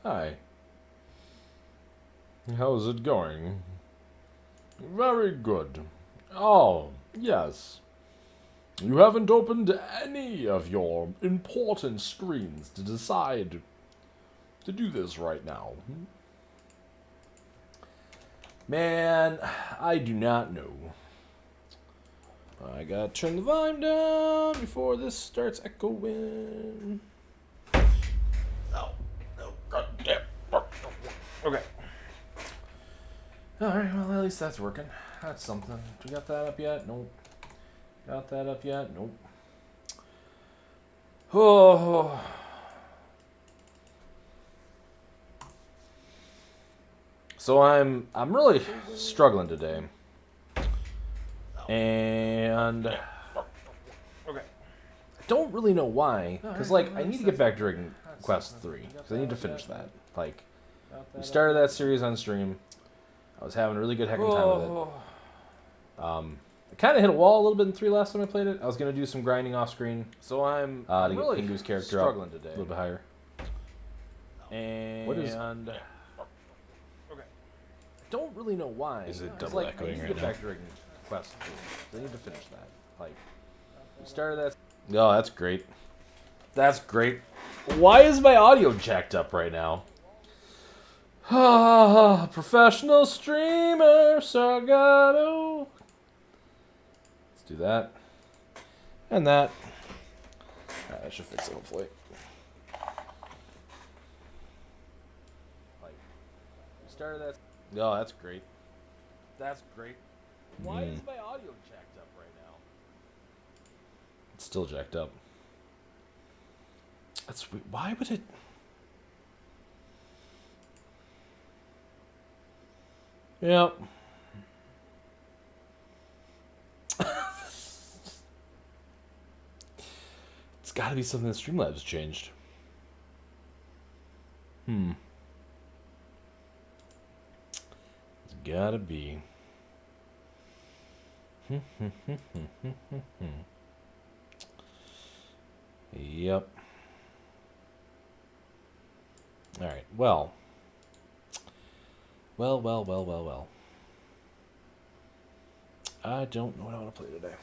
Hi. How's it going? Very good. Oh, yes. You haven't opened any of your important screens to decide to do this right now. Man, I do not know. I gotta turn the volume down before this starts echoing. Oh, no, goddamn. Okay. Alright, well, at least that's working. That's something. We got that up yet? Nope. Got that up yet? Nope. Oh. So I'm really struggling today. And okay. I don't really know why, cuz like I need to get back to Dragon Quest 3 cuz I need to finish that. Like we started that series on stream. I was having a really good heckin' time with it. I kind of hit a wall a little bit in 3 last time I played it. I was going to do some grinding off screen. So I'm to really get Pingu's character struggling up today. A little bit higher. And what is okay. I don't really know why. Is it double echoing right now? Back to Dragon Quest 3. I need to finish that. Like we started that. Oh, that's great. That's great. Why is my audio jacked up right now? Professional streamer, Sargato. Let's do that. And that. Alright, that should fix it, hopefully. Like, we started that. Oh, that's great. That's great. Why is my audio jacked up right now? It's still jacked up. That's weird. Why would it... Yep. It's got to be something that Streamlabs changed. It's gotta be. Yep. Alright, well. Well. I don't know what I want to play today.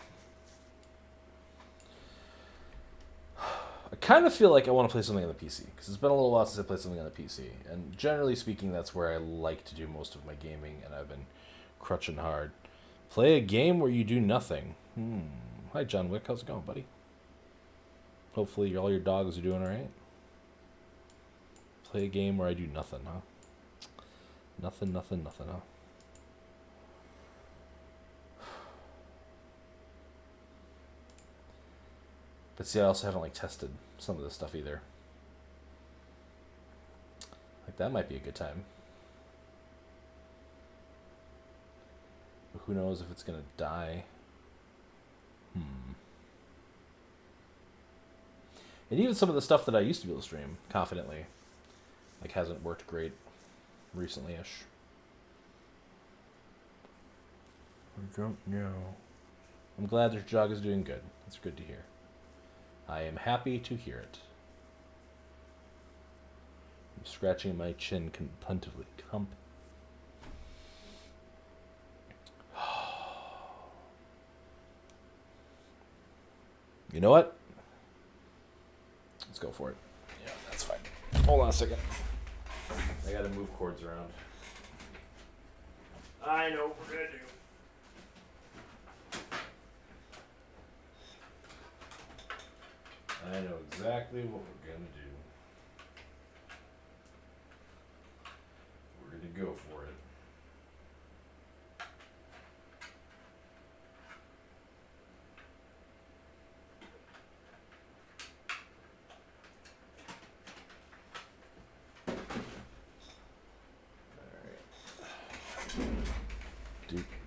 I kind of feel like I want to play something on the PC, because it's been a little while since I played something on the PC. And generally speaking, that's where I like to do most of my gaming, and I've been crutching hard. Play a game where you do nothing. Hi, John Wick. How's it going, buddy? Hopefully all your dogs are doing alright. Play a game where I do nothing, huh? Nothing, huh? But see, I also haven't, like, tested some of this stuff either. Like, that might be a good time. But who knows if it's gonna die. And even some of the stuff that I used to be able to stream confidently, like, hasn't worked great recently-ish. I don't know. I'm glad your jog is doing good. That's good to hear. I am happy to hear it. I'm scratching my chin contemplatively. You know what? Let's go for it. Yeah, that's fine. Hold on a second. I gotta move cords around. I know what we're gonna do. I know exactly what we're gonna do. We're gonna go for it.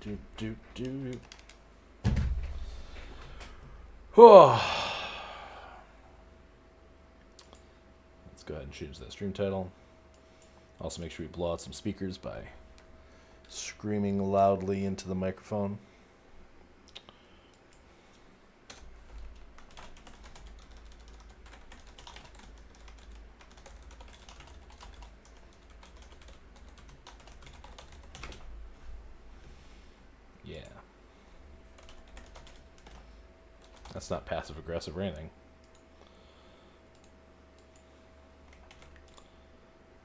Do. Oh. Let's go ahead and change that stream title. Also, make sure we blow out some speakers by screaming loudly into the microphone. That's not passive aggressive or anything.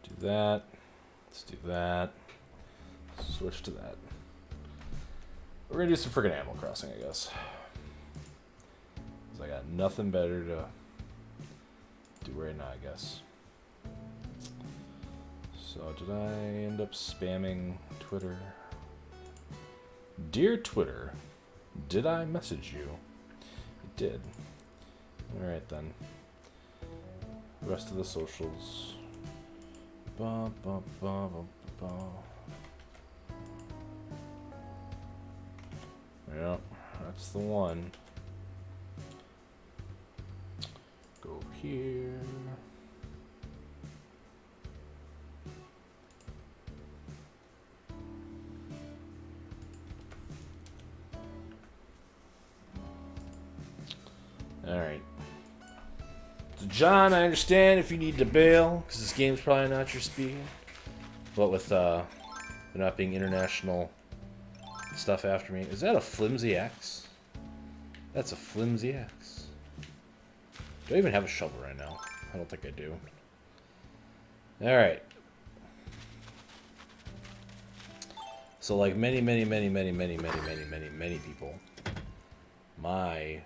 Do that. Let's do that. Switch to that. We're gonna do some freaking Animal Crossing, I guess. Cause I got nothing better to do right now, I guess. So did I end up spamming Twitter? Dear Twitter, did I message you? I did. Alright then. Rest of the socials. Ba, ba, ba, ba, ba. Yep, that's the one. Go here. Alright. So John, I understand if you need to bail, because this game's probably not your speed. What with there not being international stuff after me. Is that a flimsy axe? That's a flimsy axe. Do I even have a shovel right now? I don't think I do. Alright. So like many people, my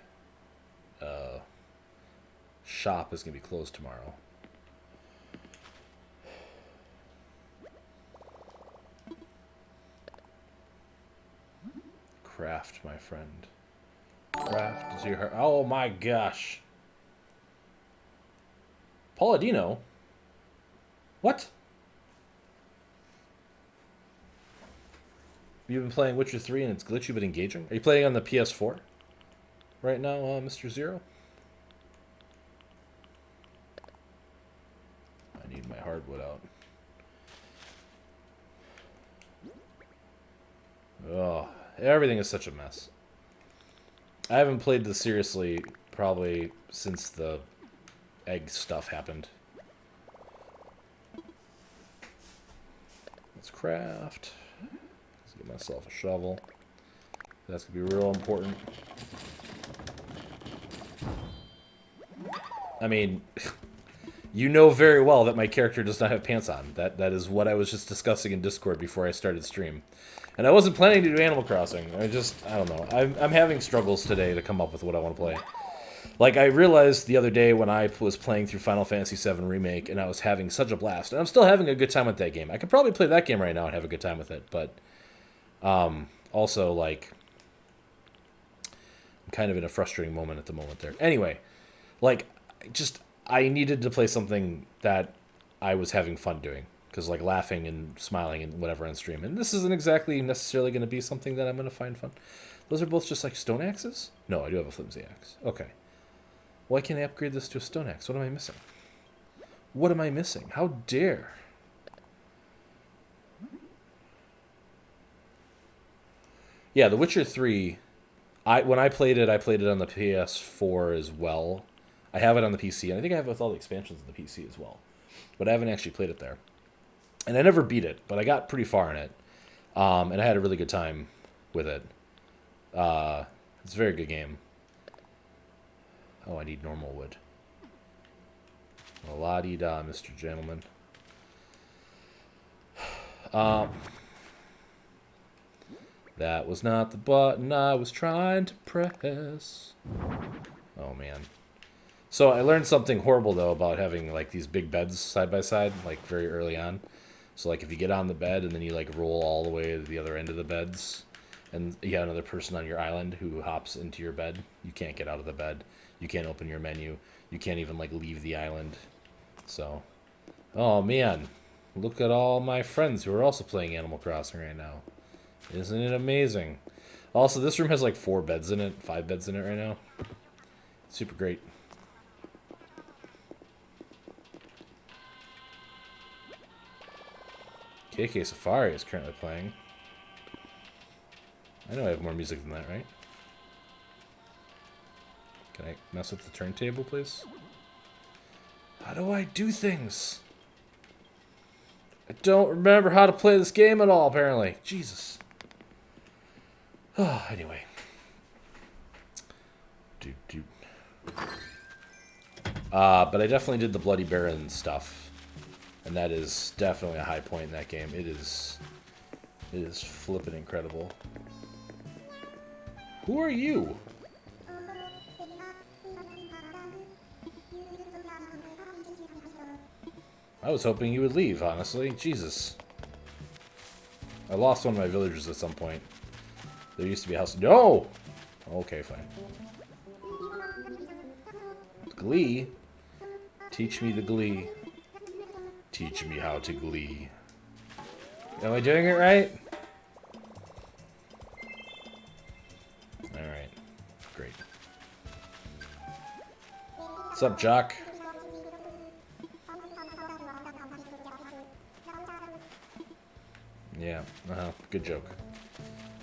shop is going to be closed tomorrow. Craft, my friend. Craft is your... Oh my gosh. Pauladino? What? You've been playing Witcher 3 and it's glitchy but engaging? Are you playing on the PS4 right now, Mr. Zero? I need my hardwood out. Oh, everything is such a mess. I haven't played this seriously probably since the egg stuff happened. Let's craft. Let's get myself a shovel. That's gonna be real important. I mean, you know very well that my character does not have pants on. That is what I was just discussing in Discord before I started stream. And I wasn't planning to do Animal Crossing. I don't know. I'm having struggles today to come up with what I want to play. Like, I realized the other day when I was playing through Final Fantasy VII Remake, and I was having such a blast. And I'm still having a good time with that game. I could probably play that game right now and have a good time with it. But also, like, I'm kind of in a frustrating moment at the moment there. Anyway, like, I needed to play something that I was having fun doing. Because, like, laughing and smiling and whatever on stream. And this isn't exactly necessarily going to be something that I'm going to find fun. Those are both just, like, stone axes? No, I do have a flimsy axe. Okay. Why can't I upgrade this to a stone axe? What am I missing? What am I missing? How dare? Yeah, The Witcher 3, when I played it on the PS4 as well. I have it on the PC, and I think I have it with all the expansions on the PC as well. But I haven't actually played it there. And I never beat it, but I got pretty far in it. And I had a really good time with it. It's a very good game. Oh, I need normal wood. La-di-da, Mr. Gentleman. That was not the button I was trying to press. Oh, man. So I learned something horrible, though, about having, like, these big beds side by side, like, very early on. So, like, if you get on the bed and then you, like, roll all the way to the other end of the beds, and you have another person on your island who hops into your bed, you can't get out of the bed. You can't open your menu. You can't even, like, leave the island. So, oh, man. Look at all my friends who are also playing Animal Crossing right now. Isn't it amazing? Also, this room has, like, 4 beds in it, 5 beds in it right now. Super great. KK Safari is currently playing. I know I have more music than that, right? Can I mess with the turntable, please? How do I do things? I don't remember how to play this game at all, apparently. Jesus. Oh, anyway. But I definitely did the Bloody Baron stuff. And that is definitely a high point in that game. It is flippin' incredible. Who are you? I was hoping you would leave, honestly. Jesus. I lost one of my villagers at some point. There used to be a house. No! Okay, fine. Glee? Teach me the glee. Teach me how to glee. Am I doing it right? Alright. Great. What's up, Jock? Yeah, good joke.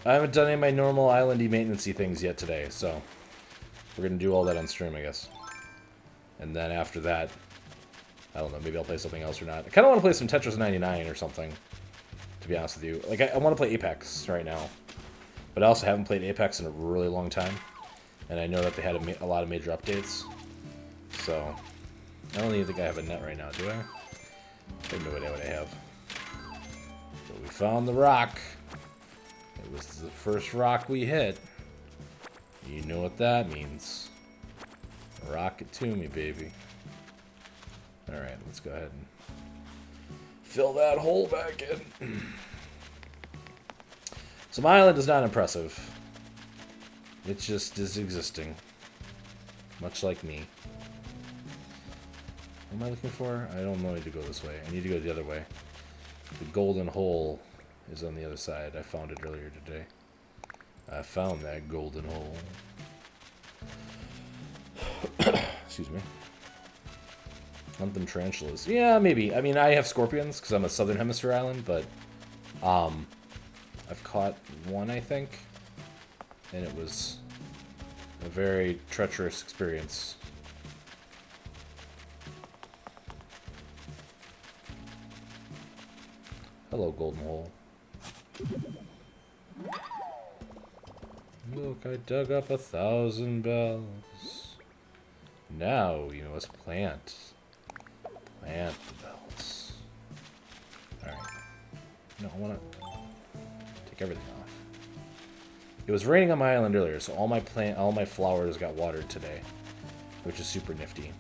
I haven't done any of my normal islandy maintenance-y things yet today, so we're gonna do all that on stream, I guess. And then after that, I don't know, maybe I'll play something else or not. I kind of want to play some Tetris 99 or something, to be honest with you. Like, I want to play Apex right now, but I also haven't played Apex in a really long time, and I know that they had a lot of major updates, so I don't even think I have a net right now, do I? I have no idea what I have. But we found the rock. It was the first rock we hit. You know what that means. Rock it to me, baby. Alright, let's go ahead and fill that hole back in. So my island is not impressive. It just is existing. Much like me. What am I looking for? I don't know. I need to go this way. I need to go the other way. The golden hole is on the other side. I found it earlier today. I found that golden hole. Excuse me. Hunt them tarantulas. Yeah, maybe. I mean, I have scorpions because I'm a southern hemisphere island, but I've caught one, I think, and it was a very treacherous experience. Hello, golden hole. Look, I dug up 1,000 bells. Now, you know, let's plant. Plant the bells. Alright. No, I want to take everything off. It was raining on my island earlier, so all my flowers got watered today, which is super nifty.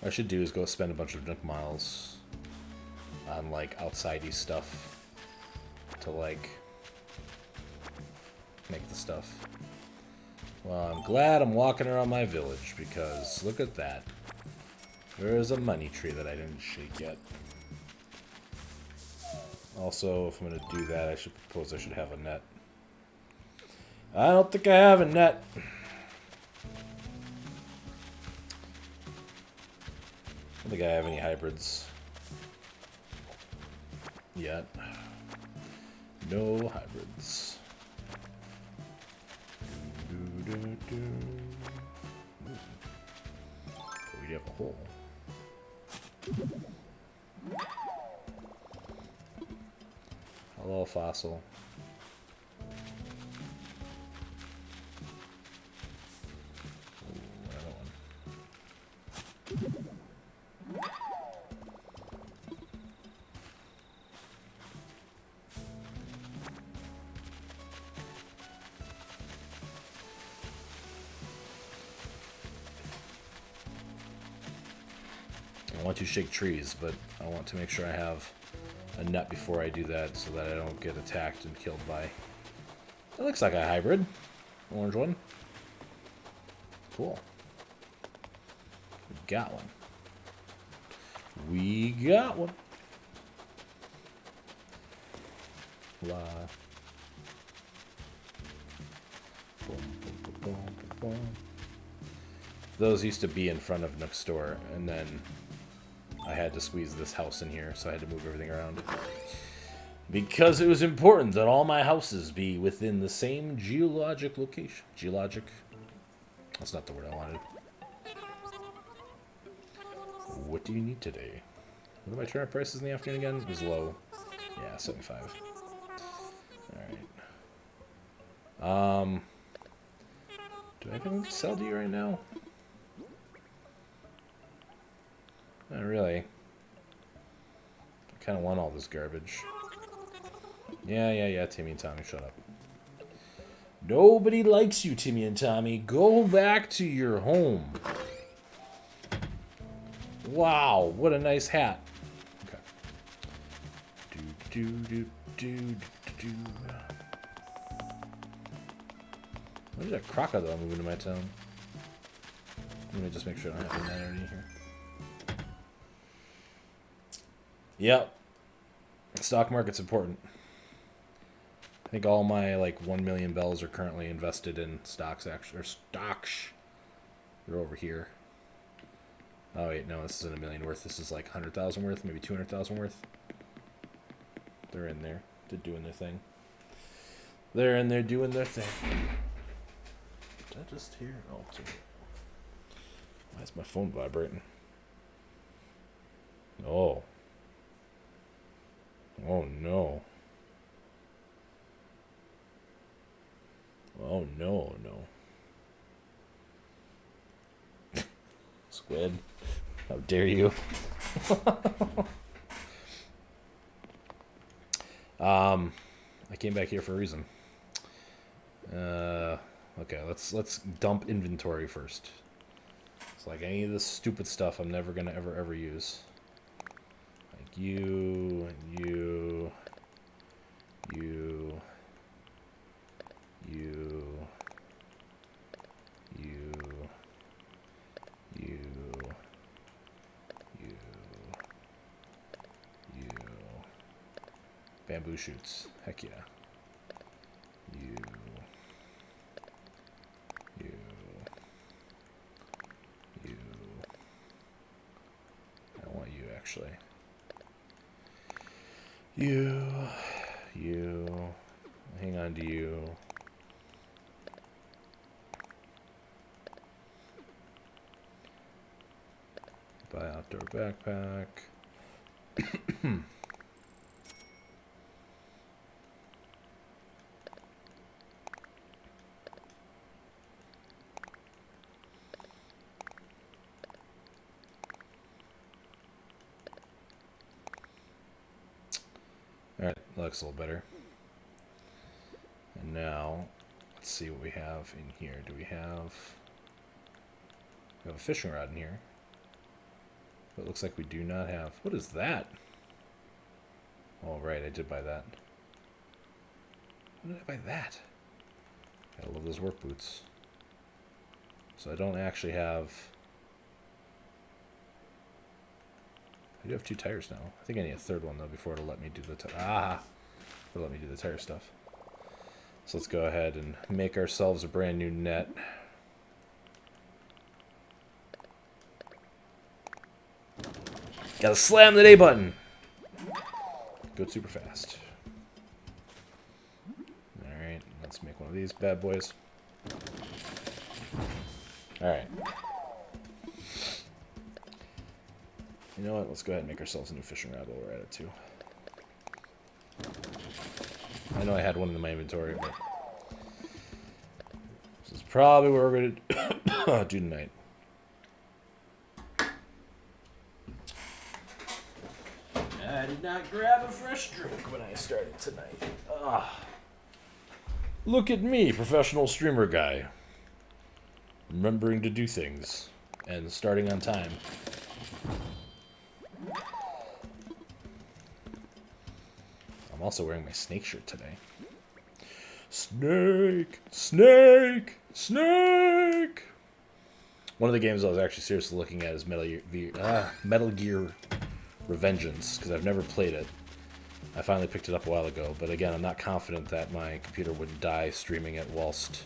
What I should do is go spend a bunch of Nook miles on, like, outsidey stuff to, like, make the stuff. Well, I'm glad I'm walking around my village, because look at that. There's a money tree that I didn't shake yet. Also, if I'm going to do that, I should propose I should have a net. I don't think I have a net. I don't think I have any hybrids yet. No hybrids. We have a hole. Hello, fossil. I want to shake trees, but I want to make sure I have a net before I do that so that I don't get attacked and killed by... That looks like a hybrid. Orange one. Cool. We got one. We got one. La. Boom, boom, boom, boom, boom. Those used to be in front of Nook's store, and then I had to squeeze this house in here, so I had to move everything around. Because it was important that all my houses be within the same geologic location. Geologic? That's not the word I wanted. What do you need today? What are my turnip prices in the afternoon again? It was low. Yeah, 75. Alright. Do I have anything to sell to you right now? Not really. I kind of want all this garbage. Yeah, Timmy and Tommy, shut up. Nobody likes you, Timmy and Tommy. Go back to your home. Wow, what a nice hat. Okay. When did a crocodile move into my town? Let me just make sure I don't have that already here. Yep. Stock market's important. I think all my like 1 million bells are currently invested in stocks, actually, or stocks. They're over here. Oh wait, no, this isn't a million worth. This is like 100,000 worth, maybe 200,000 worth. They're in there. They're doing their thing. They're in there doing their thing. Did I just hear? Oh, sorry. Why is my phone vibrating? Oh. Oh no. Oh no, no. Squid. How dare you? I came back here for a reason. Okay, let's dump inventory first. It's like any of this stupid stuff I'm never gonna ever use. Like you, you, you, you, you, you, you, you. Bamboo shoots. Heck yeah. You. You. You. I don't want you, actually. You. You. Hang on to you. Buy outdoor backpack. Alright, that looks a little better. And now, let's see what we have in here. Do we have a fishing rod in here? But it looks like we do not have... What is that? Oh, right, I did buy that. When did I buy that? I love those work boots. So I don't actually have... I do have 2 tires now. I think I need a 3rd one, though, before it'll let me do the... It'll let me do the tire stuff. So let's go ahead and make ourselves a brand new net. Gotta slam the A button! Go super fast. Alright, let's make one of these bad boys. Alright. You know what? Let's go ahead and make ourselves a new fishing rod while we're at it, too. I know I had one in my inventory, but... This is probably what we're going to do tonight. I did not grab a fresh drink when I started tonight. Look at me, professional streamer guy. Remembering to do things. And starting on time. I'm also wearing my Snake shirt today. Snake! Snake! Snake! One of the games I was actually seriously looking at is Metal Gear Revengeance, because I've never played it. I finally picked it up a while ago, but again, I'm not confident that my computer wouldn't die streaming it whilst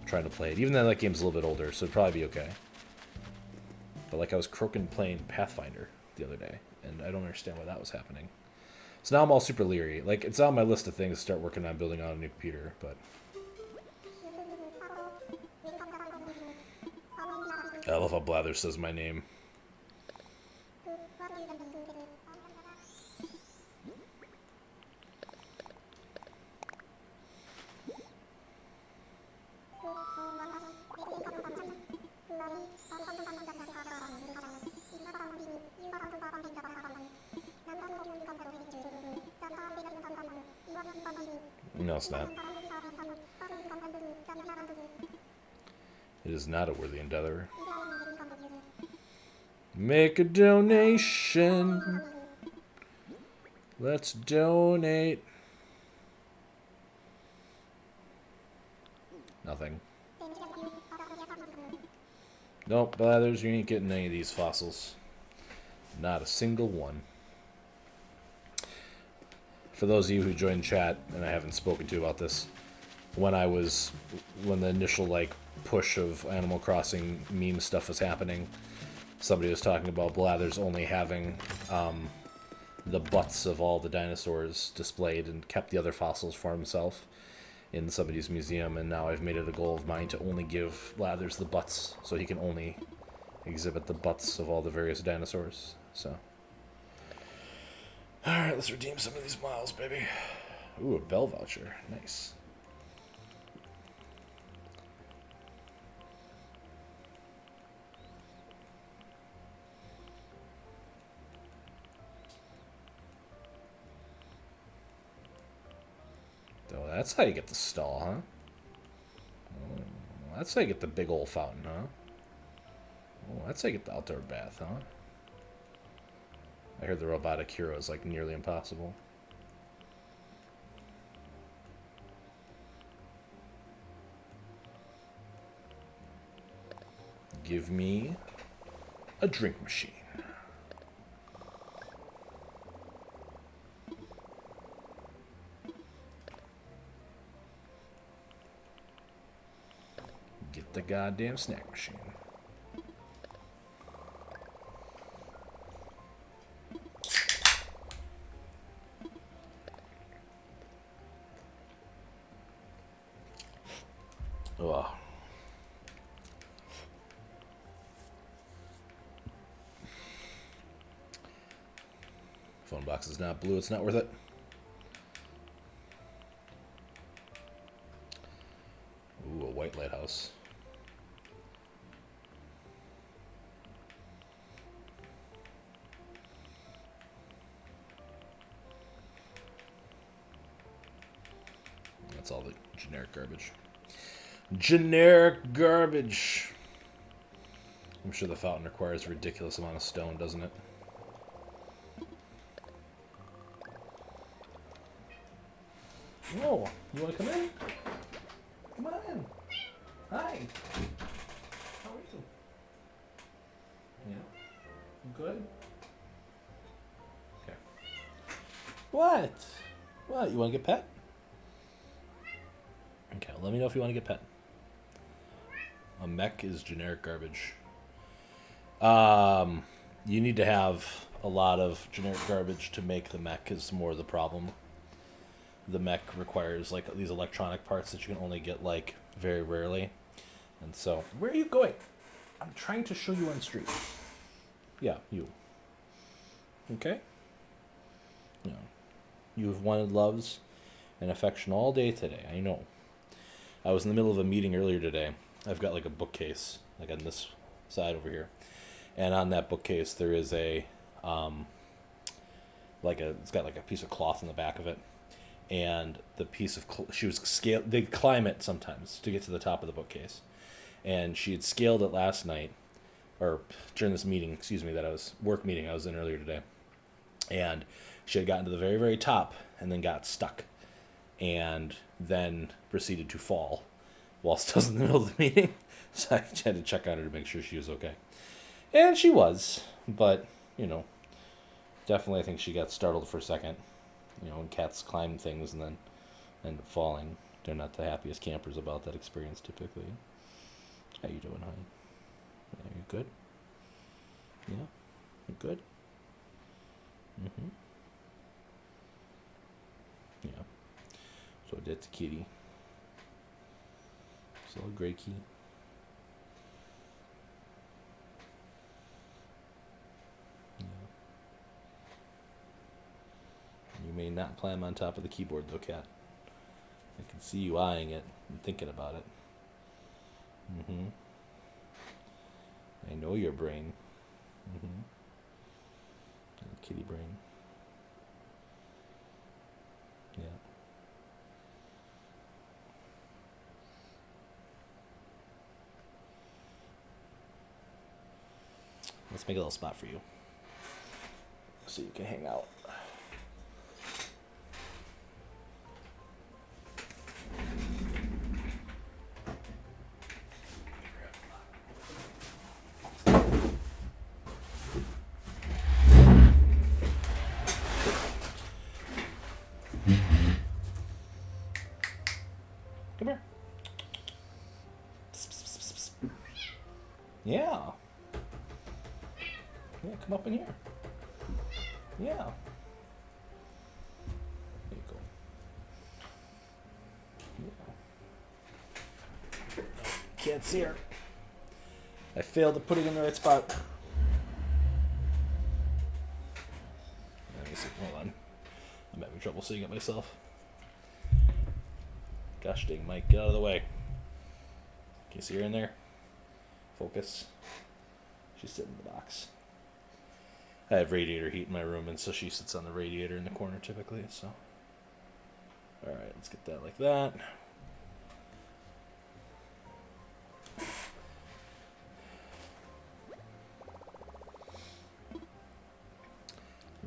trying to play it. Even though that game's a little bit older, so it'd probably be okay. But like I was croaking playing Pathfinder the other day, and I don't understand why that was happening. So now I'm all super leery. Like, it's on my list of things to start working on building on a new computer, but... I love how Blather says my name. No, it's not. It is not a worthy endeavor. Make a donation. Let's donate. Nothing. Nope, Blathers, you ain't getting any of these fossils. Not a single one. For those of you who joined chat, and I haven't spoken to about this, when the initial, like, push of Animal Crossing meme stuff was happening, somebody was talking about Blathers only having the butts of all the dinosaurs displayed and kept the other fossils for himself in somebody's museum, and now I've made it a goal of mine to only give Blathers the butts so he can only exhibit the butts of all the various dinosaurs. So, alright, let's redeem some of these miles, baby. Ooh, a bell voucher. Nice. Oh, that's how you get the stall, huh? Oh, that's how you get the big old fountain, huh? Oh, that's how you get the outdoor bath, huh? I heard the robotic hero is, like, nearly impossible. Give me a drink machine. Get the goddamn snack machine. Ugh. Phone box is not blue, it's not worth it. Ooh, a white lighthouse. That's all the generic garbage. Generic garbage. I'm sure the fountain requires a ridiculous amount of stone, doesn't it? Whoa, you want to come in? Come on in. Hi. How are you? Yeah. Good? Okay. What? What? You want to get pet? Okay, well, let me know if you want to get pet. A mech is generic garbage. You need to have a lot of generic garbage to make the mech is more the problem. The mech requires like these electronic parts that you can only get like very rarely. And so, where are you going? I'm trying to show you on street. Yeah, you. Okay? Yeah. You've wanted loves and affection all day today, I know. I was in the middle of a meeting earlier today. I've got like a bookcase, like on this side over here. And on that bookcase there is a it's got like a piece of cloth in the back of it. And the piece of they climb it sometimes to get to the top of the bookcase. And she had scaled it last night, or during this meeting, work meeting I was in earlier today. And she had gotten to the very, very top and then got stuck. And then proceeded to fall whilst I was in the middle of the meeting. So I had to check on her to make sure she was okay. And she was, but, definitely I think she got startled for a second. When cats climb things and then end up falling, they're not the happiest campers about that experience typically. How you doing, honey? Are you good? Yeah? You good? Mm-hmm. Yeah. So that's Kitty. It's a little gray key. Yeah. You may not climb on top of the keyboard though, cat. I can see you eyeing it and thinking about it. Mm-hmm. I know your brain. Mm-hmm. Kitty brain. Yeah. Let's make a little spot for you, so you can hang out. Come here. Yeah. Yeah, come up in here. Yeah. There you go. Yeah. Can't see her. I failed to put it in the right spot. Let me see. Hold on. I'm having trouble seeing it myself. Gosh dang, Mike, get out of the way. Can you see her in there? Focus. She's sitting in the box. I have radiator heat in my room, and so she sits on the radiator in the corner typically, so. Alright, let's get that like that.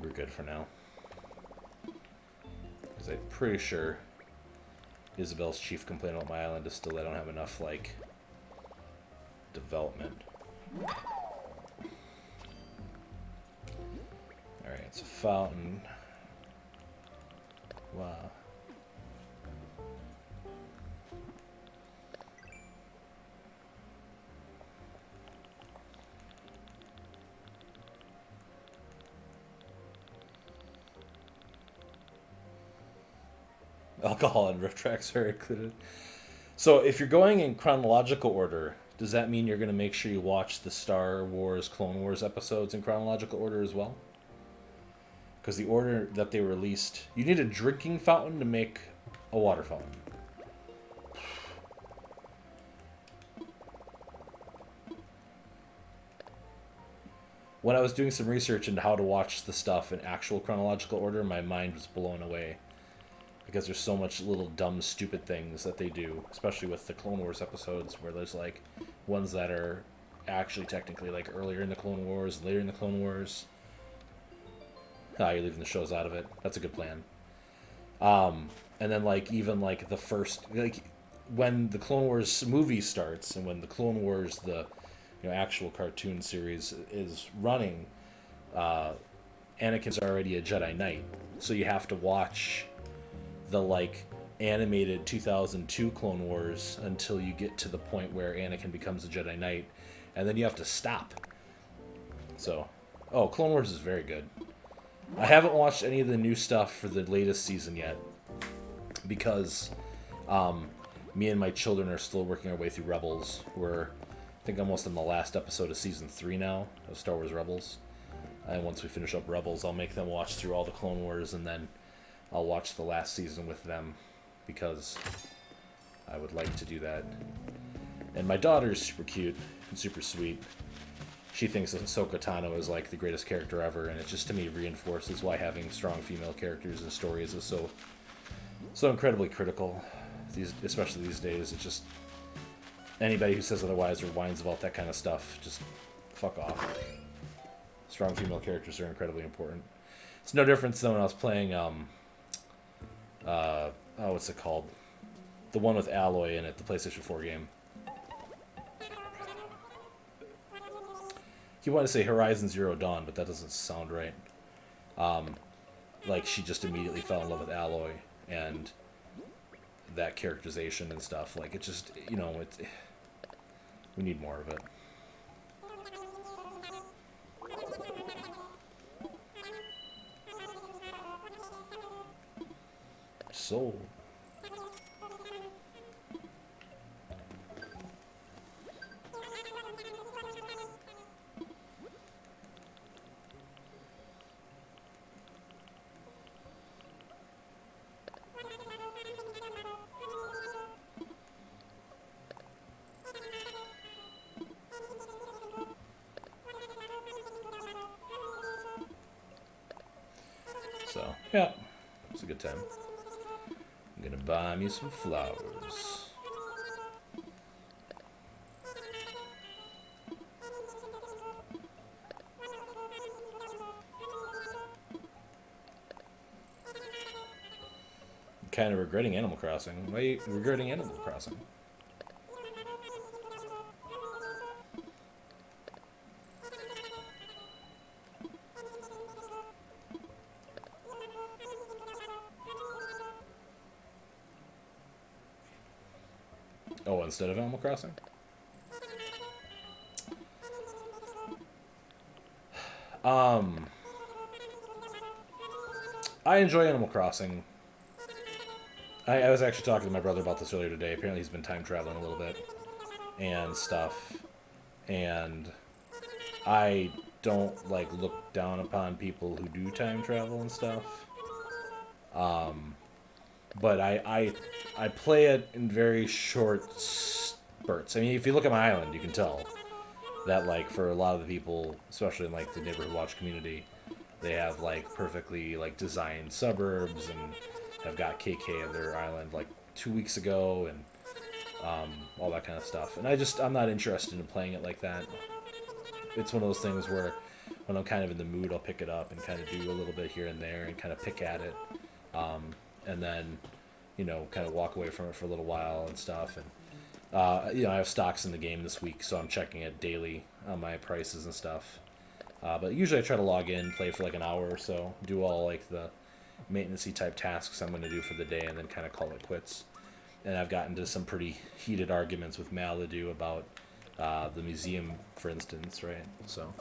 We're good for now. Because I'm pretty sure Isabel's chief complaint about my island is still that I don't have enough, like, development. Alright, it's a fountain. Wow. Alcohol and riff tracks are included. So if you're going in chronological order, does that mean you're going to make sure you watch the Star Wars Clone Wars episodes in chronological order as well? Because the order that they released... You need a drinking fountain to make a water fountain. When I was doing some research into how to watch the stuff in actual chronological order, my mind was blown away. Because there's so much little dumb, stupid things that they do, especially with the Clone Wars episodes, where there's, like, ones that are actually technically, like, earlier in the Clone Wars, later in the Clone Wars. Ah, you're leaving the shows out of it. That's a good plan. And then, like, even, like, the first... Like, when the Clone Wars movie starts, and when the Clone Wars, the, you know, actual cartoon series is running, Anakin's already a Jedi Knight. So you have to watch the, like, animated 2002 Clone Wars until you get to the point where Anakin becomes a Jedi Knight, and then you have to stop. So, oh, Clone Wars is very good. I haven't watched any of the new stuff for the latest season yet, because me and my children are still working our way through Rebels. We're, I think, almost in the last episode of Season 3 now of Star Wars Rebels. And once we finish up Rebels, I'll make them watch through all the Clone Wars, and then I'll watch the last season with them, because I would like to do that. And my daughter is super cute and super sweet. She thinks that Ahsoka Tano is, like, the greatest character ever, and it just, to me, reinforces why having strong female characters in stories is so incredibly critical, especially these days. It's just, anybody who says otherwise or whines about that kind of stuff, just fuck off. Strong female characters are incredibly important. It's no different than when I was playing, what's it called? The one with Aloy in it, the PlayStation 4 game. You want to say Horizon Zero Dawn, but that doesn't sound right. Like, she just immediately fell in love with Aloy, and that characterization and stuff. Like, it just, you know, we need more of it. So... So, yeah, it's a good time. I'm gonna buy me some flowers. kind of regretting Animal Crossing. Why are you regretting Animal Crossing? Oh, instead of Animal Crossing? I enjoy Animal Crossing. I was actually talking to my brother about this earlier today. Apparently he's been time traveling a little bit and stuff. And I don't, like, look down upon people who do time travel and stuff. But I play it in very short spurts. I mean, if you look at my island, you can tell that, like, for a lot of the people, especially in, like, the neighborhood watch community, they have, like, perfectly, like, designed suburbs and have got KK of their island, like, 2 weeks ago and all that kind of stuff. And I'm not interested in playing it like that. It's one of those things where when I'm kind of in the mood, I'll pick it up and kind of do a little bit here and there and kind of pick at it. And then, you know, kind of walk away from it for a little while and stuff. And, you know, I have stocks in the game this week, so I'm checking it daily on my prices and stuff. But usually I try to log in, play for like an hour or so, do all like the maintenance-y type tasks I'm going to do for the day, and then kind of call it quits. And I've gotten into some pretty heated arguments with Maladu about the museum, for instance, right? So,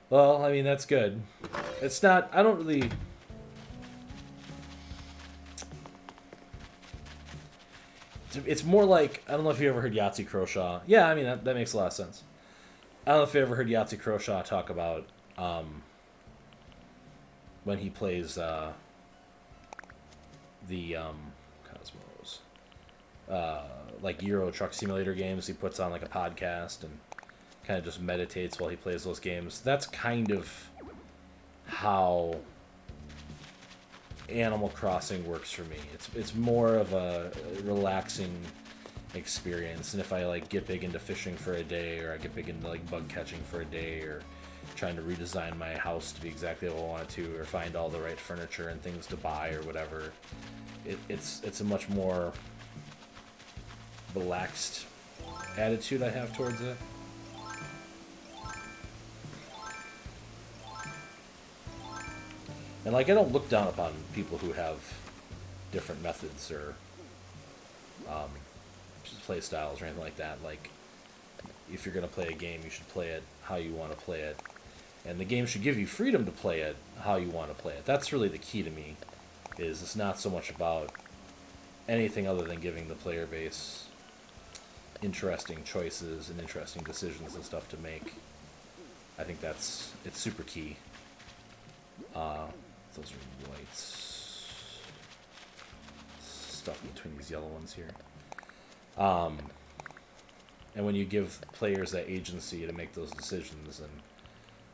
well, I mean, that's good. It's not, I don't really... It's more like, I don't know if you ever heard Yahtzee Croshaw. Yeah, I mean, that makes a lot of sense. I don't know if you ever heard Yahtzee Croshaw talk about when he plays the Cosmos, like Euro Truck Simulator games. He puts on like a podcast and kind of just meditates while he plays those games. That's kind of how Animal Crossing works for me. It's more of a relaxing experience. And if I like get big into fishing for a day, or I get big into like bug catching for a day, or trying to redesign my house to be exactly what I want it to, or find all the right furniture and things to buy or whatever, it's a much more relaxed attitude I have towards it. And like, I don't look down upon people who have different methods or play styles or anything like that. Like, if you're going to play a game, you should play it how you want to play it. And the game should give you freedom to play it how you want to play it. That's really the key to me, is it's not so much about anything other than giving the player base interesting choices and interesting decisions and stuff to make. I think it's super key. Those are whites stuff between these yellow ones here. And when you give players that agency to make those decisions and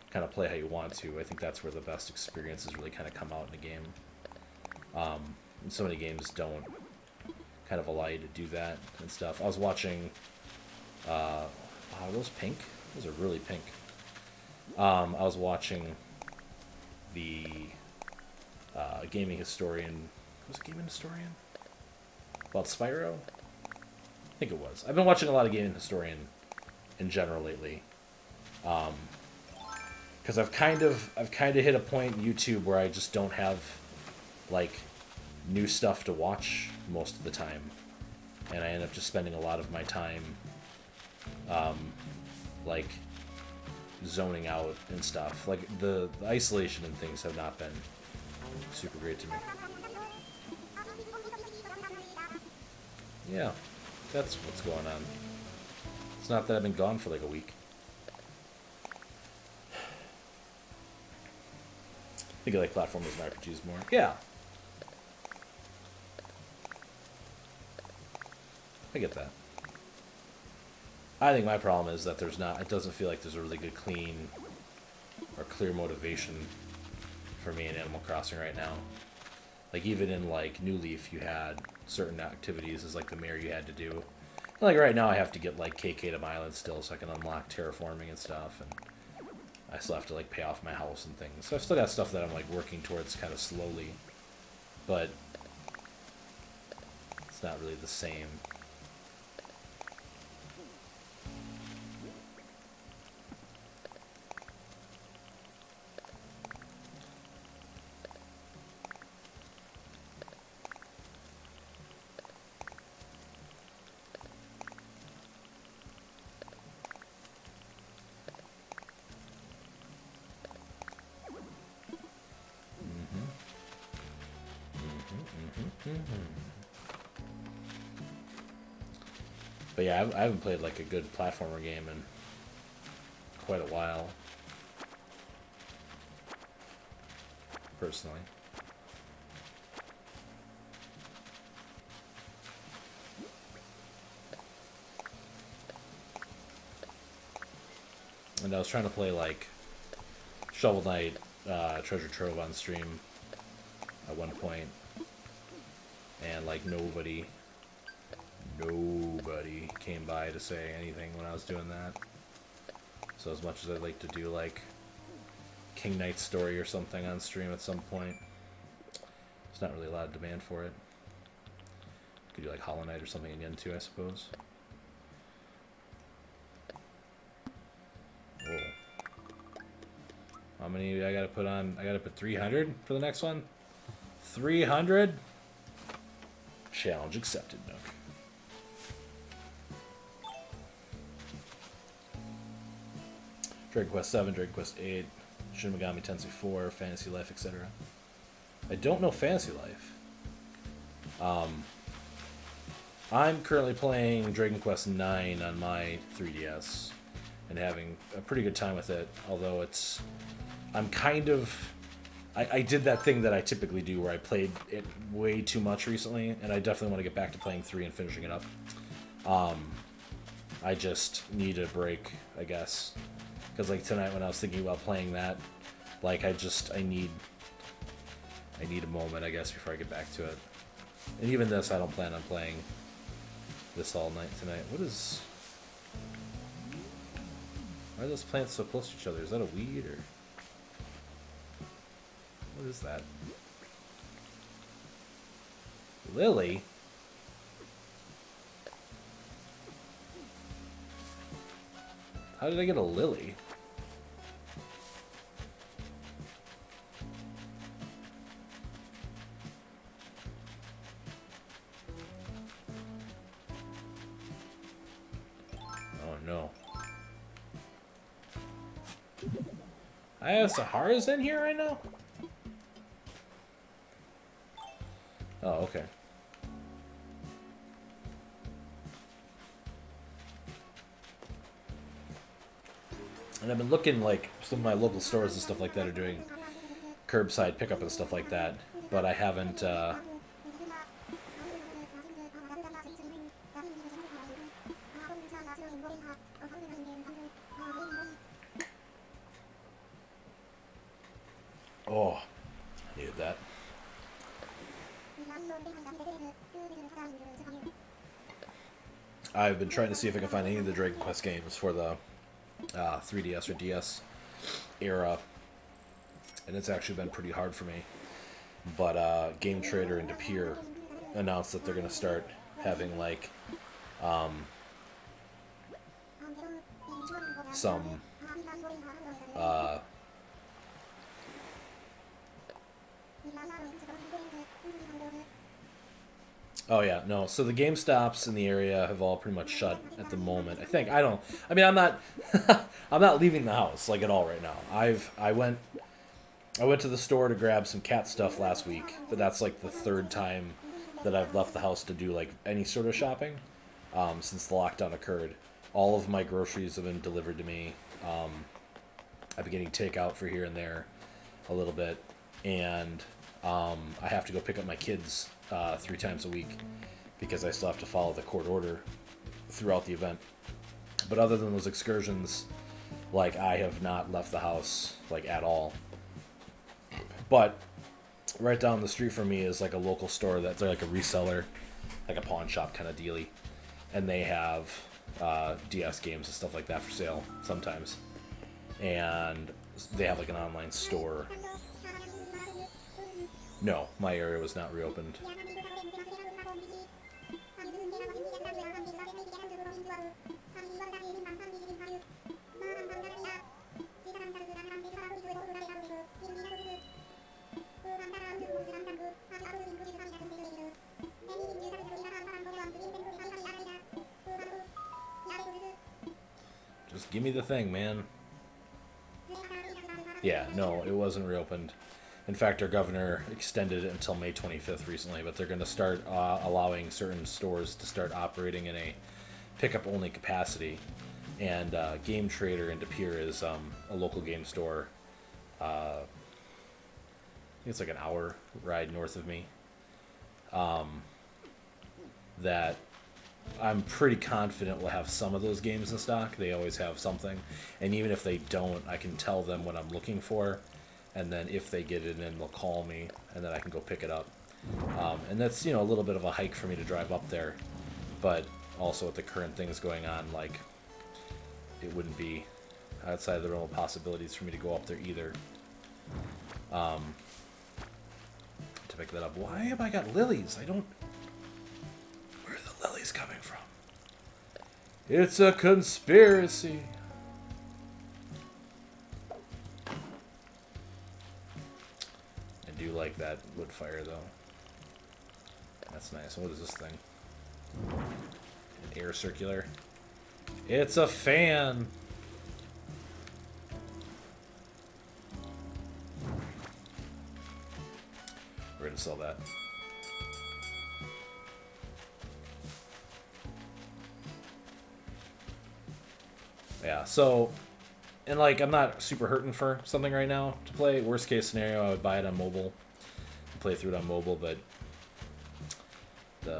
kind of play how you want to, I think that's where the best experiences really kind of come out in the game. And so many games don't kind of allow you to do that and stuff. I was watching, are those pink? Those are really pink. I was watching the Gaming Historian. Was it Gaming Historian? About Spyro? I think it was. I've been watching a lot of Gaming Historian in general lately. Because I've kind of hit a point in YouTube where I just don't have like new stuff to watch most of the time, and I end up just spending a lot of my time like zoning out and stuff. Like the isolation and things have not been super great to me. Yeah, that's what's going on. It's not that I've been gone for like a week. I think I like platformers and RPGs more. Yeah. I get that. I think my problem is that it doesn't feel like there's a really good, clean, or clear motivation for me in Animal Crossing right now. Like, even in, like, New Leaf, you had certain activities as, like, the mayor you had to do. And, like, right now I have to get, like, KK to my island still so I can unlock terraforming and stuff. And I still have to like pay off my house and things. So I've still got stuff that I'm like working towards kind of slowly, but it's not really the same. But yeah, I haven't played like a good platformer game in quite a while, personally. And I was trying to play like Shovel Knight, Treasure Trove on stream at one point, and like nobody came by to say anything when I was doing that. So as much as I'd like to do like King Knight's Story or something on stream at some point, there's not really a lot of demand for it. Could do like Hollow Knight or something again too, I suppose. Whoa. How many I gotta put on? I gotta put 300 for the next one? 300? Challenge accepted, Nook. Dragon Quest 7, Dragon Quest 8, Shin Megami Tensei 4, Fantasy Life, etc. I don't know Fantasy Life. I'm currently playing Dragon Quest 9 on my 3DS and having a pretty good time with it, although I'm kind of... I did that thing that I typically do where I played it way too much recently, and I definitely want to get back to playing 3 and finishing it up. I just need a break, I guess. Because like tonight when I was thinking about playing that, like I need a moment, I guess, before I get back to it. And even this, I don't plan on playing this all night tonight. Why are those plants so close to each other? Is that a weed or what is that? Lily? How did I get a lily? Oh no. I have Sahara's in here right now? Oh, okay. And I've been looking, like, some of my local stores and stuff like that are doing curbside pickup and stuff like that, but I haven't, oh, I needed that. I've been trying to see if I can find any of the Dragon Quest games for the 3DS or DS era, and it's actually been pretty hard for me. But Game Trader and Depeer announced that they're going to start having like some oh yeah, no. So the GameStops in the area have all pretty much shut at the moment. I think I'm not I'm not leaving the house like at all right now. I went to the store to grab some cat stuff last week, but that's like the third time that I've left the house to do like any sort of shopping since the lockdown occurred. All of my groceries have been delivered to me. I've been getting takeout for here and there a little bit, and I have to go pick up my kids 3 times a week because I still have to follow the court order throughout the event. But other than those excursions, like, I have not left the house like at all. But right down the street from me is like a local store that's like a reseller, like a pawn shop kind of dealy, and they have DS games and stuff like that for sale sometimes. And they have like an online store. No, my area was not reopened. Just give me the thing, man. Yeah, no, it wasn't reopened. In fact, our governor extended it until May 25th recently, but they're going to start allowing certain stores to start operating in a pickup-only capacity. And Game Trader in De Pere is a local game store. I think it's like an hour ride north of me. That I'm pretty confident we'll have some of those games in stock. They always have something. And even if they don't, I can tell them what I'm looking for. And then if they get it in, they'll call me, and then I can go pick it up. And that's, a little bit of a hike for me to drive up there. But also with the current things going on, like, it wouldn't be outside of the realm of possibilities for me to go up there either. To pick that up. Why have I got lilies? Where are the lilies coming from? It's a conspiracy. I do like that wood fire, though. That's nice. What is this thing? An air circular. It's a fan. We're gonna sell that. Yeah, so, and like, I'm not super hurting for something right now to play. Worst case scenario, I would buy it on mobile and play through it on mobile, but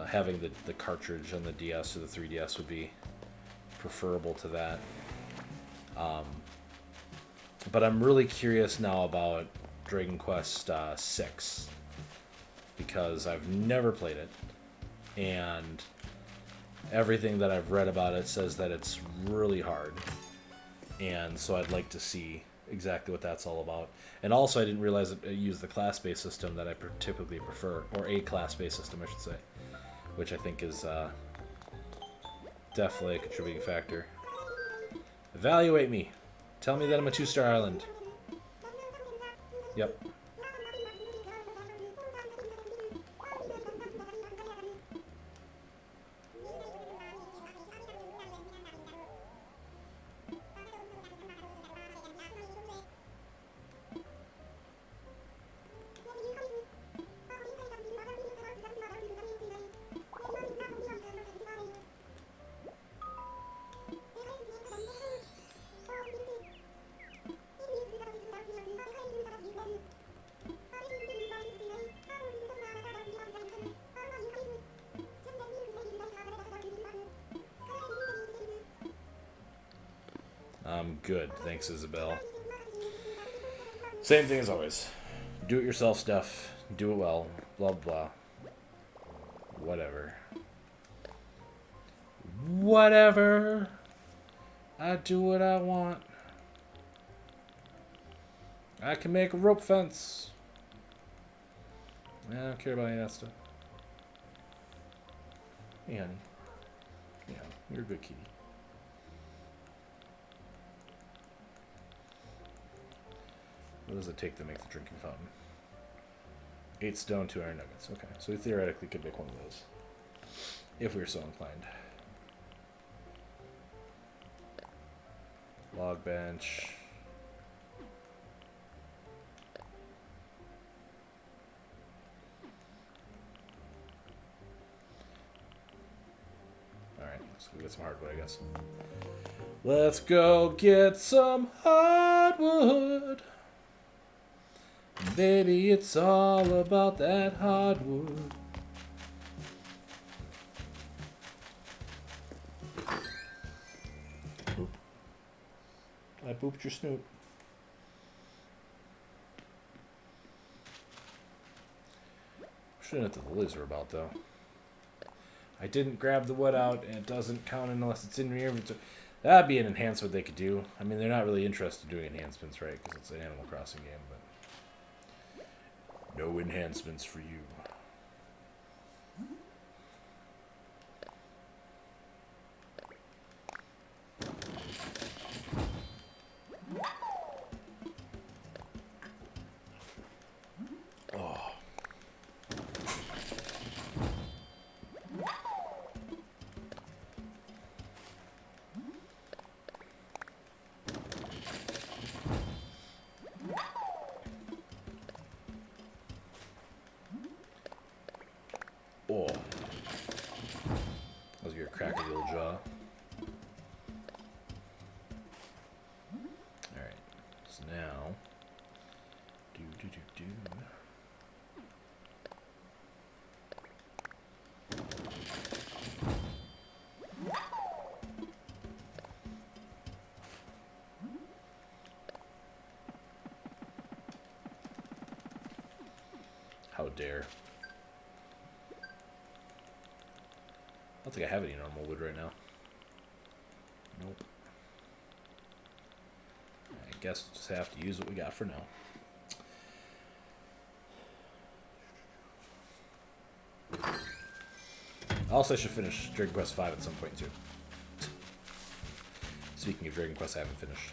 having the cartridge on the DS or the 3DS would be preferable to that. But I'm really curious now about Dragon Quest VI, because I've never played it, and everything that I've read about it says that it's really hard, and so I'd like to see exactly what that's all about. And also, I didn't realize it used the class-based system that I typically prefer, or a class-based system, I should say, which I think is definitely a contributing factor. Evaluate me. Tell me that I'm a 2-star island. Yep. I'm good, thanks, Isabel. Same thing as always. Do-it-yourself stuff. Do it well. Blah, blah. Whatever. Whatever. I do what I want. I can make a rope fence. I don't care about any of that stuff. Hey, honey. Yeah, you're a good kitty. What does it take to make the drinking fountain? 8 stone, 2 iron nuggets. Okay, so we theoretically could make one of those, if we were so inclined. Log bench. Alright, let's go get some hardwood, I guess. Let's go get some hardwood. Baby, it's all about that hardwood. Boop. I booped your snoot. Shouldn't know what the lilies are about, though. I didn't grab the wood out, and it doesn't count unless it's in your inventory. That'd be an enhancement they could do. I mean, they're not really interested in doing enhancements, right? Because it's an Animal Crossing game, but no enhancements for you. Oh. That was your cracky little jaw. Alright. So now. Do. How dare. I don't think I have any normal wood right now. Nope. I guess we'll just have to use what we got for now. Also, I should finish Dragon Quest V at some point, too. Speaking of Dragon Quest, I haven't finished.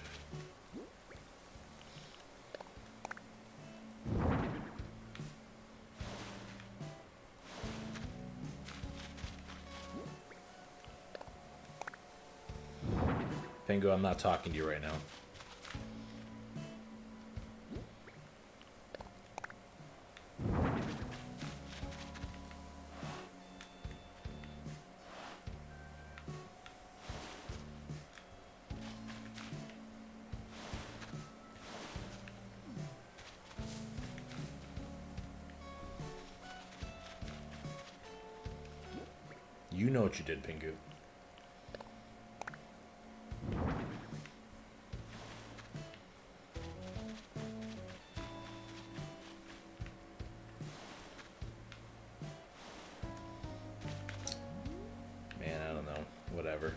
Pingu, I'm not talking to you right now. You know what you did, Pingu. Man, I don't know. Whatever.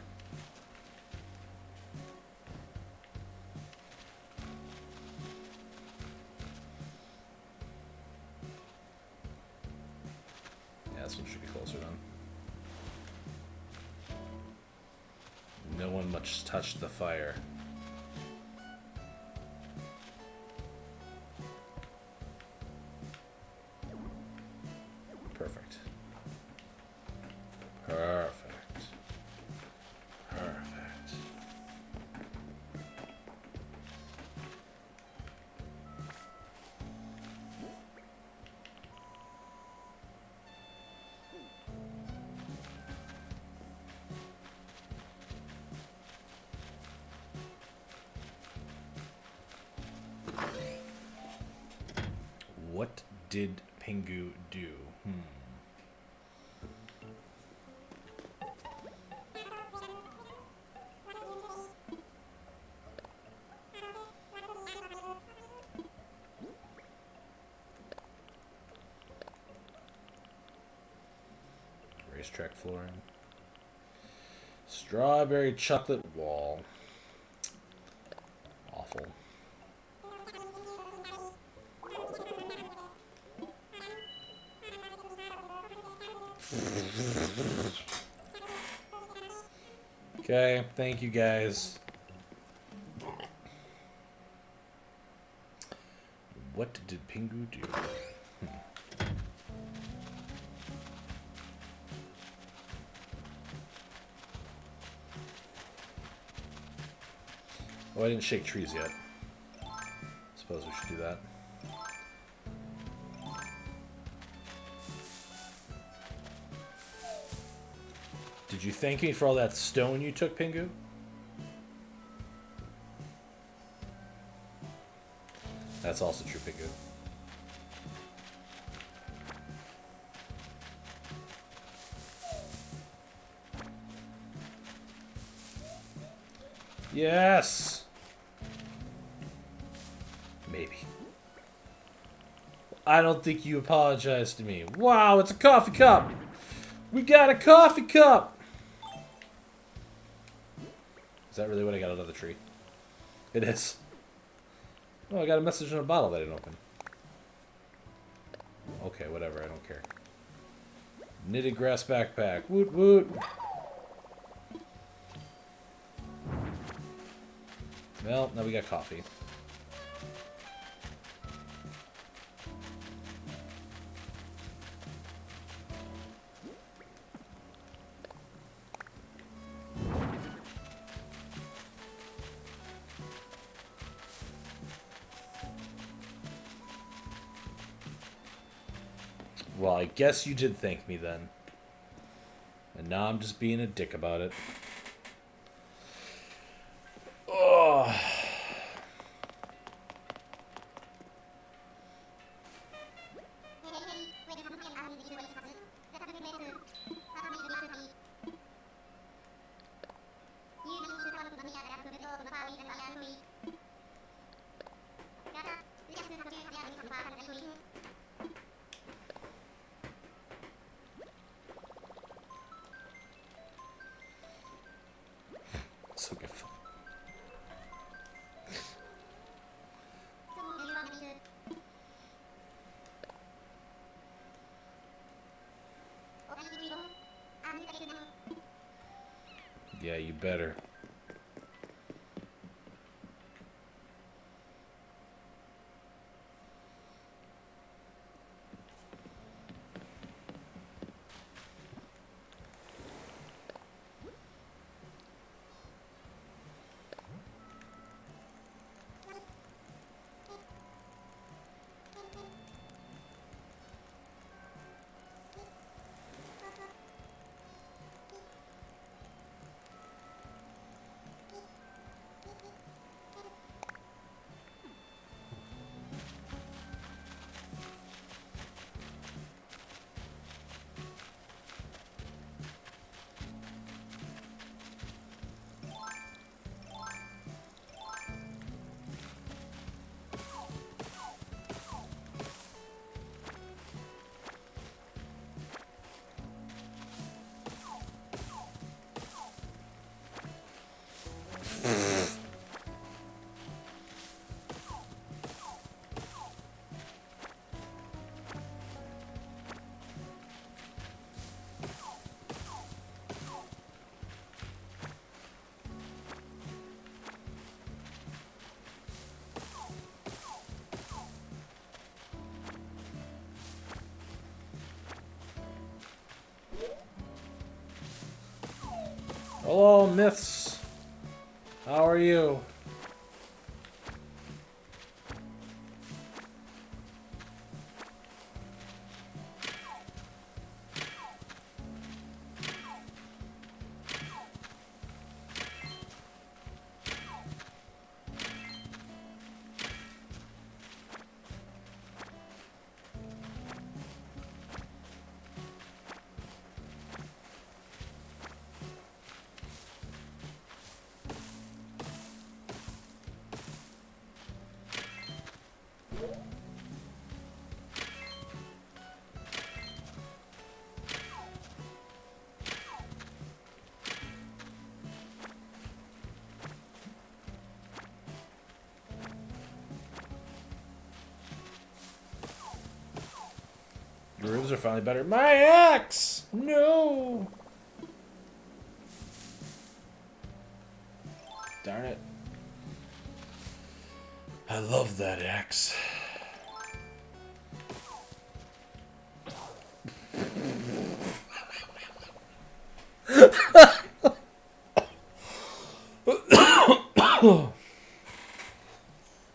Yeah, this one should be closer then. No one much touched the fire. Perfect. Perfect. Perfect. What did Pingu do? Racetrack flooring. Strawberry chocolate wall. Awful. Okay, thank you guys. What did Pingu do? Oh, I didn't shake trees yet. Suppose we should do that. Did you thank me for all that stone you took, Pingu? That's also true, Pingu. Yes! Maybe. I don't think you apologized to me. Wow, it's a coffee cup! We got a coffee cup! Is that really what I got out of the tree? It is. Oh, I got a message in a bottle that I didn't open. Okay, whatever. I don't care. Knitted grass backpack. Woot woot. Well, now we got coffee. Well, I guess you did thank me then. And now I'm just being a dick about it. Oh. So good. Yeah, you better. Hello, Myths. How are you? Your ribs are finally better. My axe! No! Darn it. I love that axe.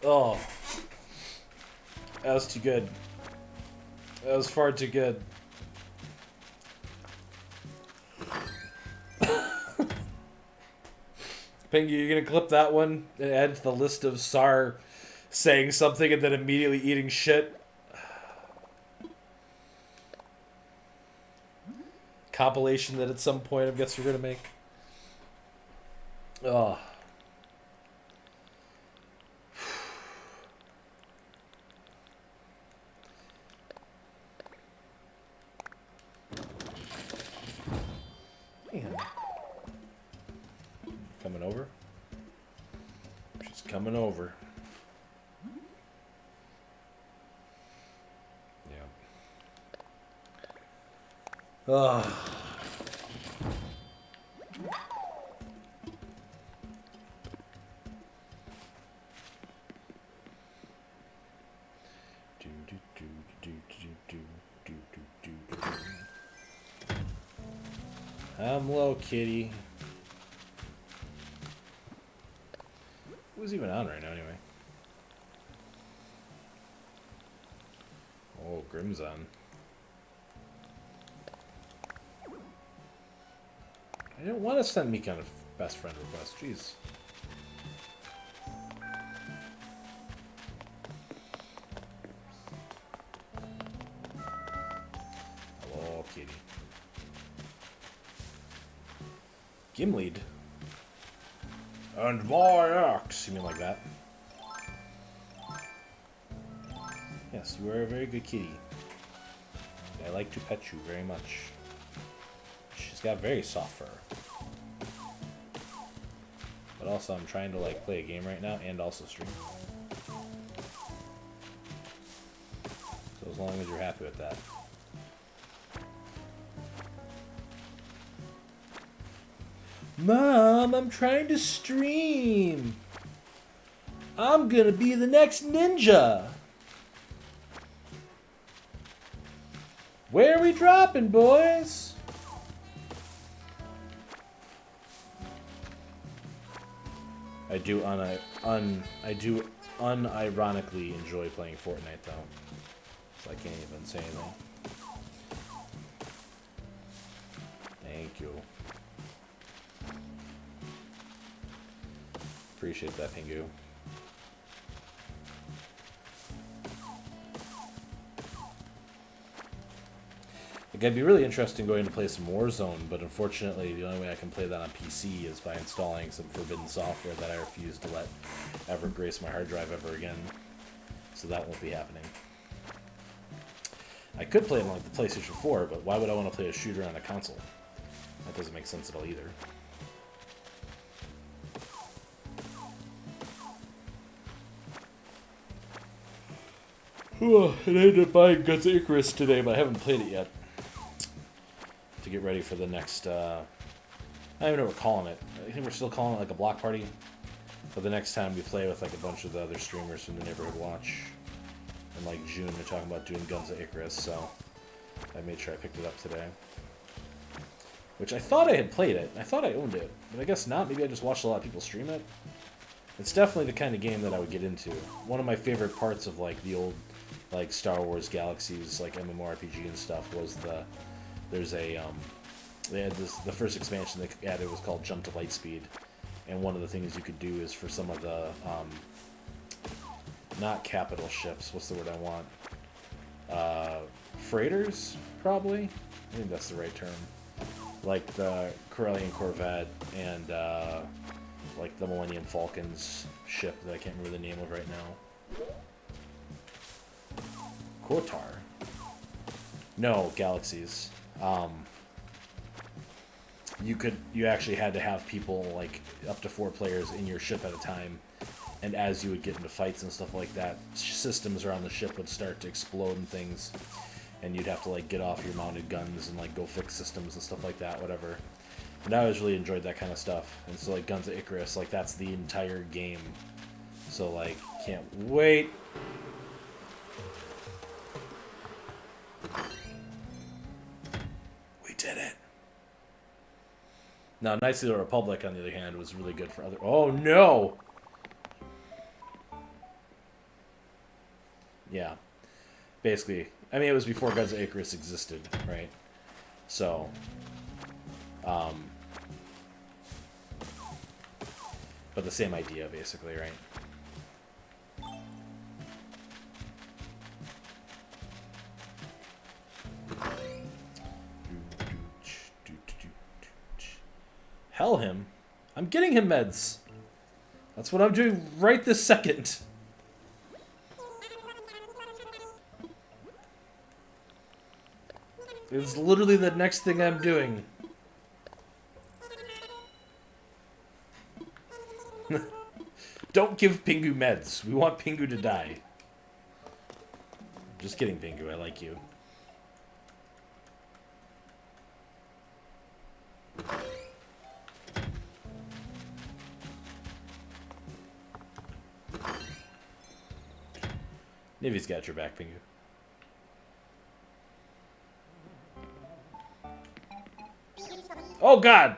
Oh. That was too good. That was far too good. Pinky, you're gonna clip that one and add to the list of Sar saying something and then immediately eating shit? Compilation that at some point I guess you're gonna make. Oh. Man. Coming over? coming over. Yeah. Ugh. I'm low, kitty. Who's even on right now, anyway? Oh, Grim's on. I didn't want to send me kind of best friend request. Jeez. Hello, kitty. Gimlead. And my axe. You mean like that? Yes, you are a very good kitty. I like to pet you very much. She's got very soft fur. But also, I'm trying to like play a game right now and also stream. So as long as you're happy with that. Mom, I'm trying to stream. I'm gonna be the next ninja. Where are we dropping, boys? I do unironically enjoy playing Fortnite though. So I can't even say anything. Thank you. Appreciate that, Pingu. Like, it'd be really interesting going to play some Warzone, but unfortunately the only way I can play that on PC is by installing some forbidden software that I refuse to let ever grace my hard drive ever again. So that won't be happening. I could play it on like the PlayStation 4, but why would I want to play a shooter on a console? That doesn't make sense at all either. And I ended up buying Guns of Icarus today, but I haven't played it yet. To get ready for the next, I don't even know what we're calling it. I think we're still calling it like a block party. But the next time we play with like a bunch of the other streamers from the Neighborhood Watch. In like June, we're talking about doing Guns of Icarus, so I made sure I picked it up today. Which I thought I had played it. I thought I owned it, but I guess not. Maybe I just watched a lot of people stream it. It's definitely the kind of game that I would get into. One of my favorite parts of like the old like Star Wars Galaxies, like MMORPG and stuff, was there's a they had the first expansion they added was called Jump to Lightspeed, and one of the things you could do is for some of the not capital ships, what's the word I want? Freighters, probably. I think that's the right term. Like the Corellian Corvette and like the Millennium Falcon's ship that I can't remember the name of right now. Kotar. No, Galaxies. You actually had to have people, like, up to 4 players in your ship at a time, and as you would get into fights and stuff like that, systems around the ship would start to explode and things, and you'd have to, like, get off your mounted guns and, like, go fix systems and stuff like that, whatever. And I always really enjoyed that kind of stuff, and so, like, Guns of Icarus, like, that's the entire game. So, like, can't wait. We did it. Now, Knights of the Republic, on the other hand, was really good for other... Oh, no! Yeah. Basically, I mean, it was before Guns of Icarus existed, right? So, but the same idea, basically, right? Hell him. I'm getting him meds. That's what I'm doing right this second. It's literally the next thing I'm doing. Don't give Pingu meds. We want Pingu to die. Just kidding, Pingu. I like you. Nivi's got your back, Pingu. Oh, God!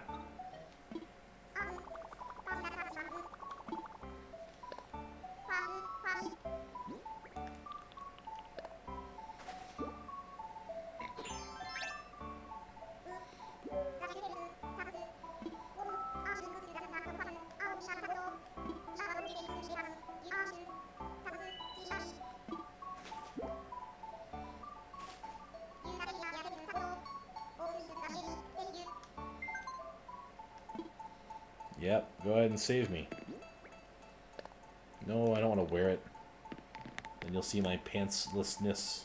Yep, go ahead and save me. No, I don't want to wear it. Then you'll see my pantslessness.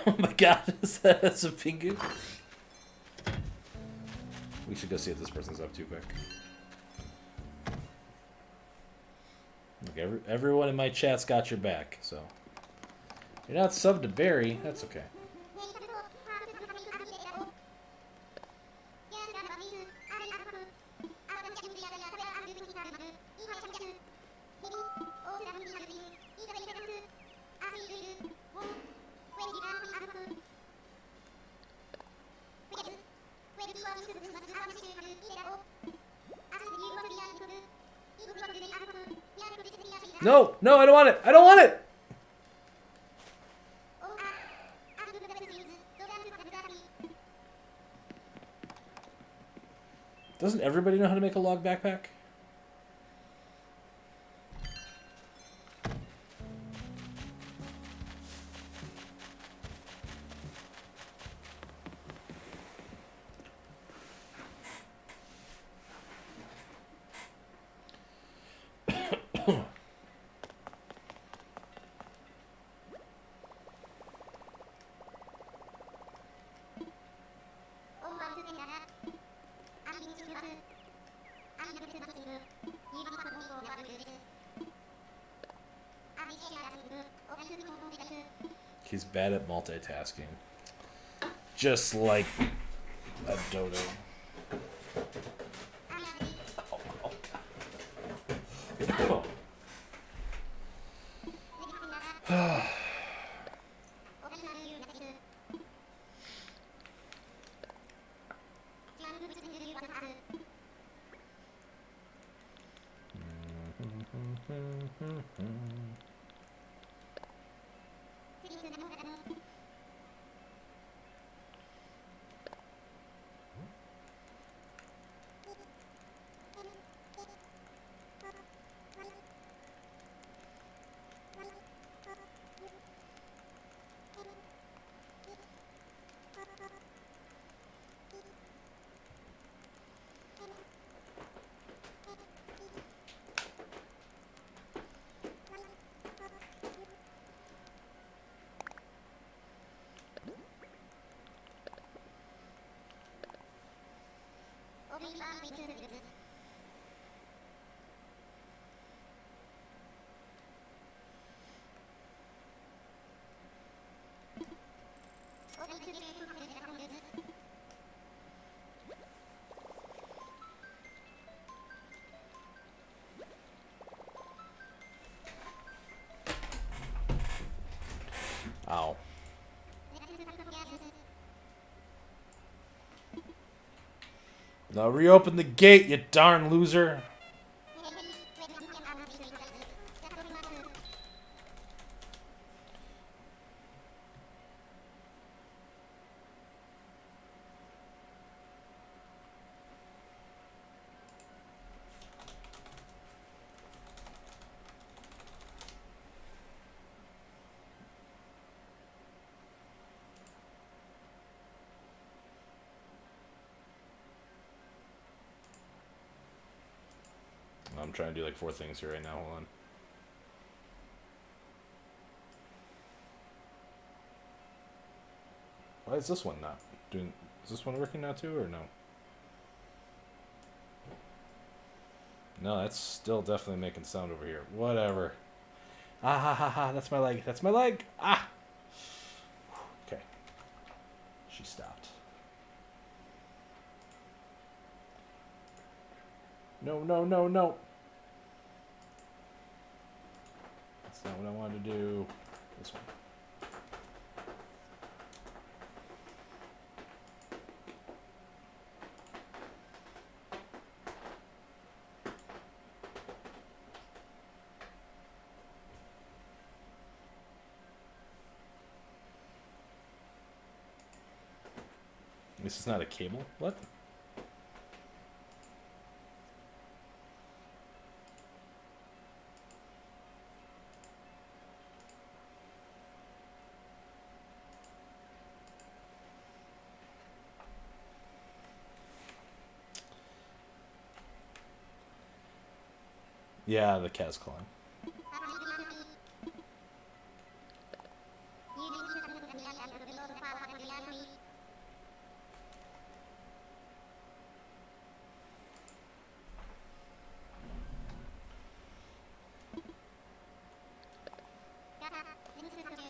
Oh my god, is that a Pingu? We should go see what this person's up to quick. Look, everyone in my chat's got your back, so. You're not subbed to Barry, that's okay. No, no, I don't want it. I don't want it. Doesn't everybody know how to make a log backpack? He's bad at multitasking. Just like a dodo. Ow. Now reopen the gate, you darn loser. I'm trying to do like 4 things here right now. Hold on. Why is this one not doing? Is this one working now too, or no? No, that's still definitely making sound over here. Whatever. Ah ha ha ha. That's my leg. That's my leg. Ah. Okay. She stopped. No, no, no, no. That's not what I wanted to do. This one. This is not a cable? What? Yeah, the cat's calling.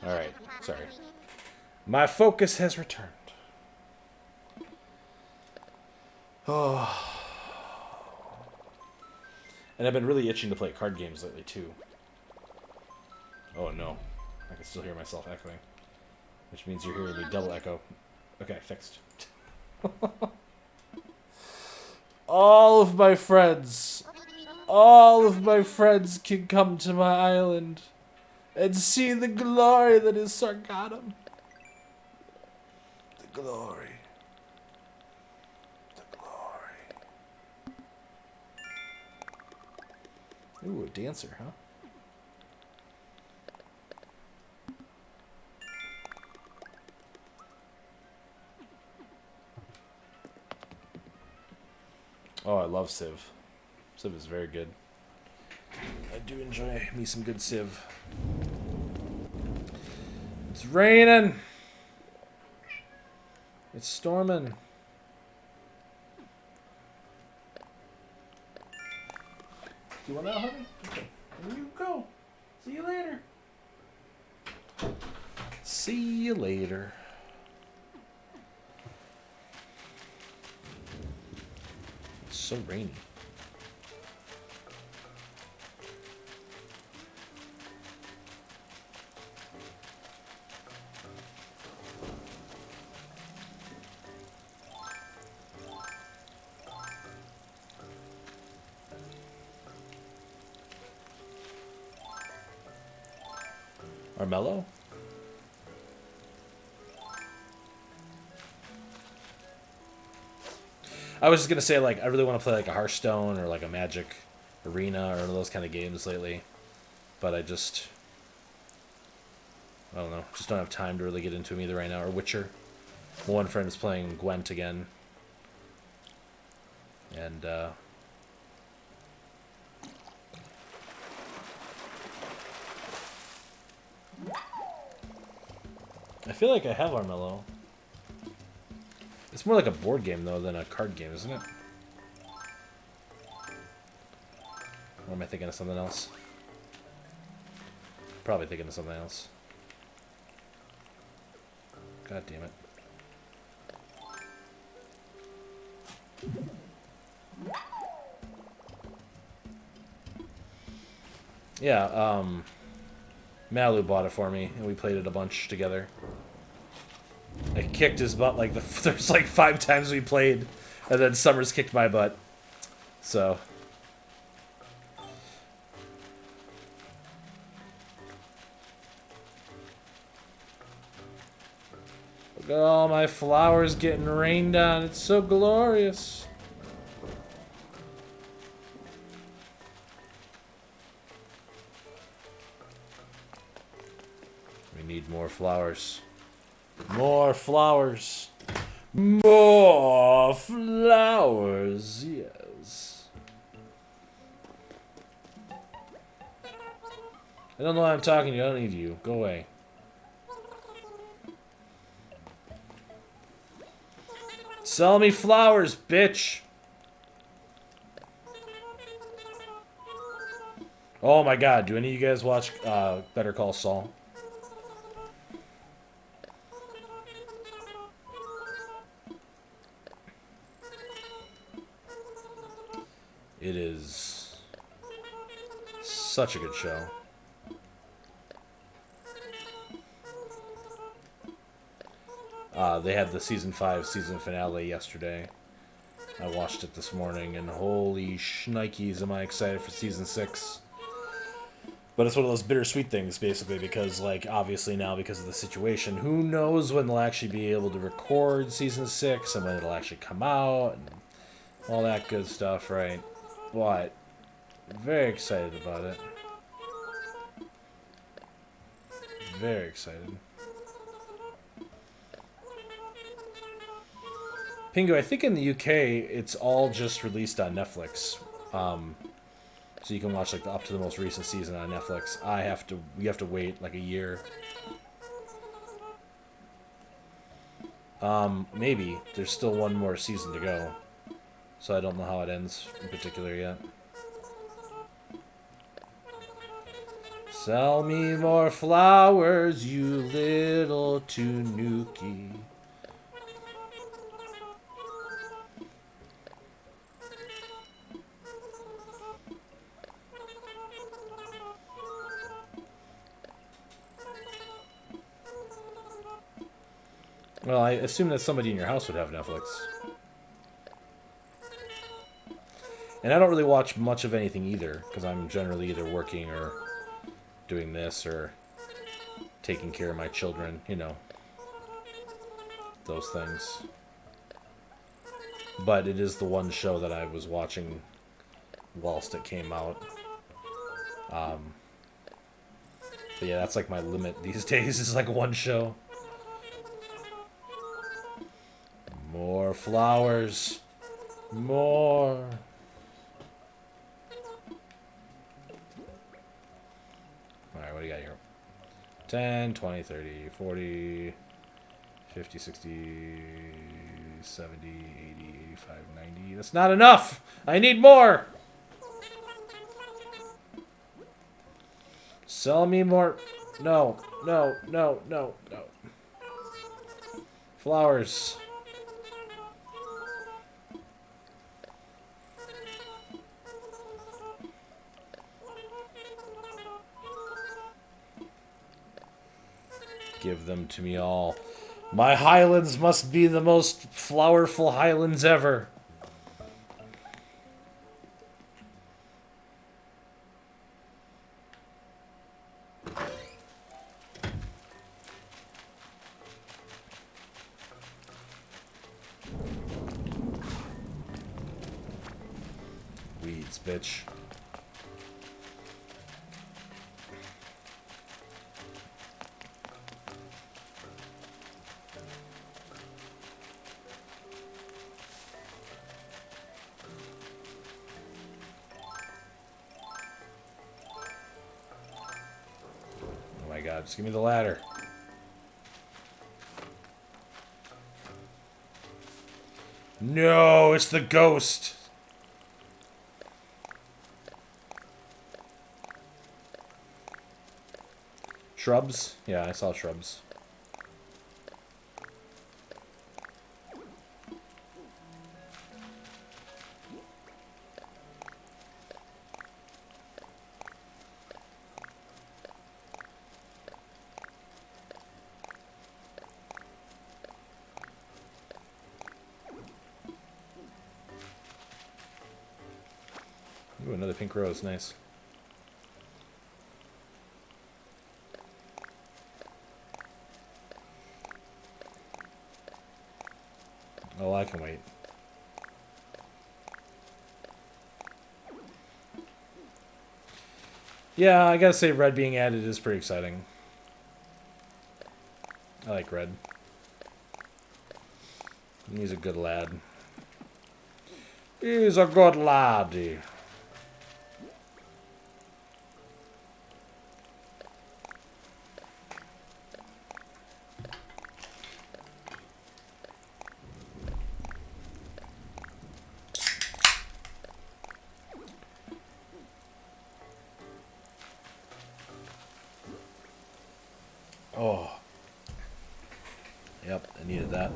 Alright, sorry. My focus has returned. Oh. And I've been really itching to play card games lately, too. Oh, no. I can still hear myself echoing. Which means you're hearing me double echo. Okay, fixed. All of my friends can come to my island and see the glory that is Sargatum. The glory. The glory. Ooh, a dancer, huh? Oh, I love Civ. Civ is very good. I do enjoy me some good Civ. It's raining. It's storming. Do you want out, honey? Okay. There you go. See you later. See you later. It's so rainy. Armello? I was just gonna say, like, I really want to play like a Hearthstone or like a Magic Arena or those kind of games lately, but I don't know, just don't have time to really get into them either right now. Or Witcher. My one friend is playing Gwent again, and I feel like I have Armello. It's more like a board game, though, than a card game, isn't it? Or am I thinking of something else? Probably thinking of something else. God damn it. Yeah, Malu bought it for me, and we played it a bunch together. I kicked his butt like there's like 5 times we played, and then Summers kicked my butt. So look at all my flowers getting rained on. It's so glorious. We need more flowers. More flowers. More flowers, yes. I don't know why I'm talking to you. I don't need you. Go away. Sell me flowers, bitch. Oh my god, do any of you guys watch Better Call Saul? It is such a good show. They had the season 5 season finale yesterday. I watched it this morning, and holy shnikes, am I excited for season 6. But it's one of those bittersweet things, basically, because, like, obviously now, because of the situation, who knows when they'll actually be able to record season 6 and when it'll actually come out and all that good stuff, right? But I'm very excited about it. Very excited. Pingu, I think in the UK it's all just released on Netflix. So you can watch like up to the most recent season on Netflix. You have to wait like a year. Maybe. There's still one more season to go. So I don't know how it ends in particular yet. Sell me more flowers, you little Tanuki. Well, I assume that somebody in your house would have Netflix. And I don't really watch much of anything either, because I'm generally either working or doing this or taking care of my children, you know. Those things. But it is the one show that I was watching whilst it came out. But yeah, that's like my limit these days, is like one show. More flowers. More. Alright, what do you got here? 10, 20, 30, 40, 50, 60, 70, 80, 85, 90. That's not enough! I need more! Sell me more. No, no, no, no, no. Flowers. Give them to me all. My highlands must be the most flowerful highlands ever. Weeds, bitch. Just give me the ladder. No, it's the ghost. Shrubs? Yeah, I saw shrubs. Ooh, another pink rose. Nice. Oh, I can wait. Yeah, I gotta say red being added is pretty exciting. I like red. He's a good lad. He's a good laddie. Oh. Yep, I needed that.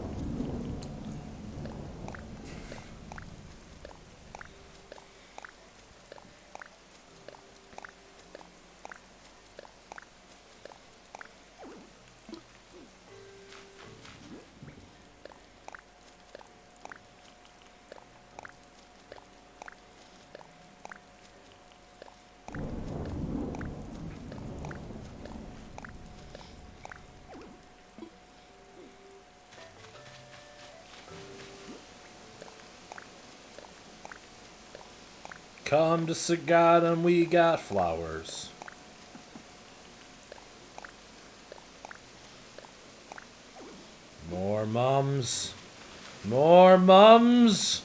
Come to Sagadan, we got flowers. More mums. More mums.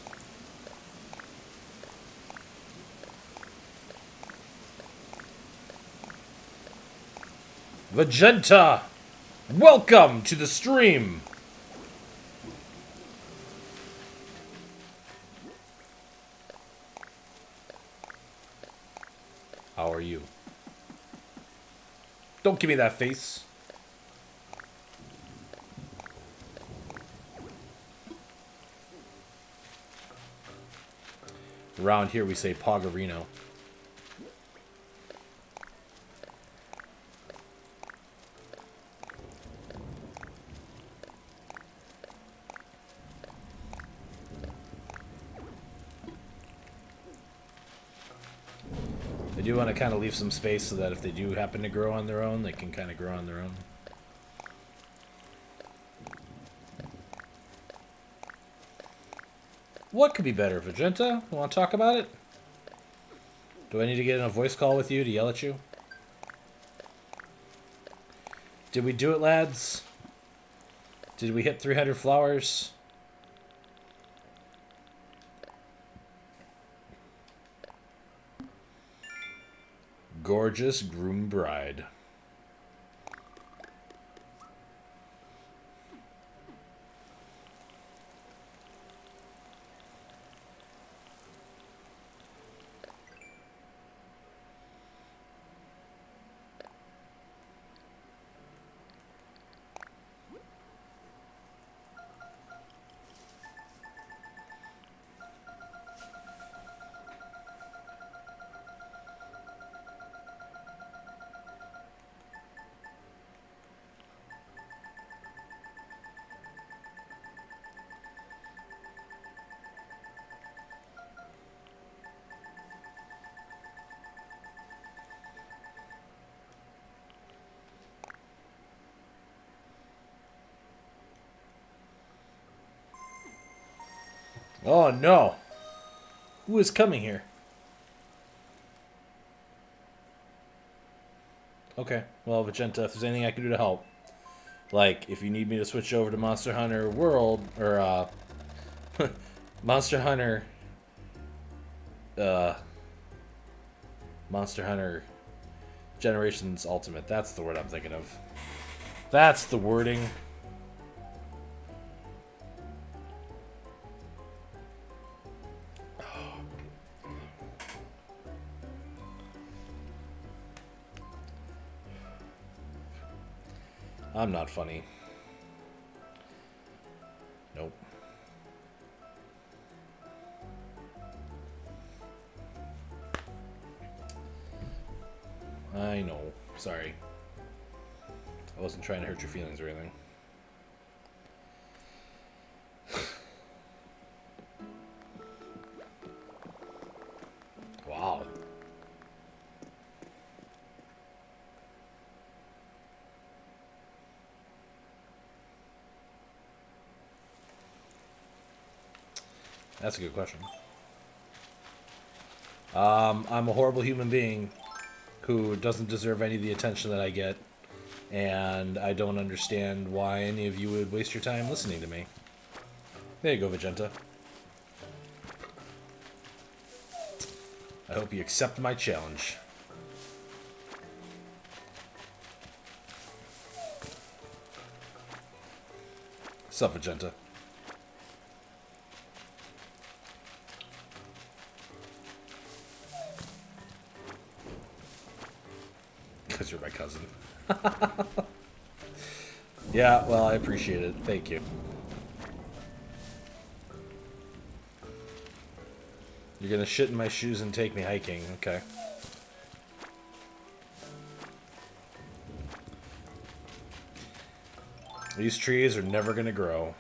Vegeta, welcome to the stream. How are you? Don't give me that face. Around here we say Pogarino. I do want to kind of leave some space so that if they do happen to grow on their own, they can kind of grow on their own. What could be better, Vegeta? Want to talk about it? Do I need to get in a voice call with you to yell at you? Did we do it, lads? Did we hit 300 flowers? Gorgeous groom bride. Oh no! Who is coming here? Okay, well, Vegeta, if there's anything I can do to help, like if you need me to switch over to Monster Hunter World or Monster Hunter, Monster Hunter Generations Ultimate. That's the word I'm thinking of. That's the wording. I'm not funny. Nope. I know. Sorry. I wasn't trying to hurt your feelings or anything. Wow. That's a good question. I'm a horrible human being who doesn't deserve any of the attention that I get, and I don't understand why any of you would waste your time listening to me. There you go, Vegeta. I hope you accept my challenge. Sup, Vegeta? Because you're my cousin. Yeah, well, I appreciate it. Thank you. You're gonna shit in my shoes and take me hiking. Okay. These trees are never gonna grow.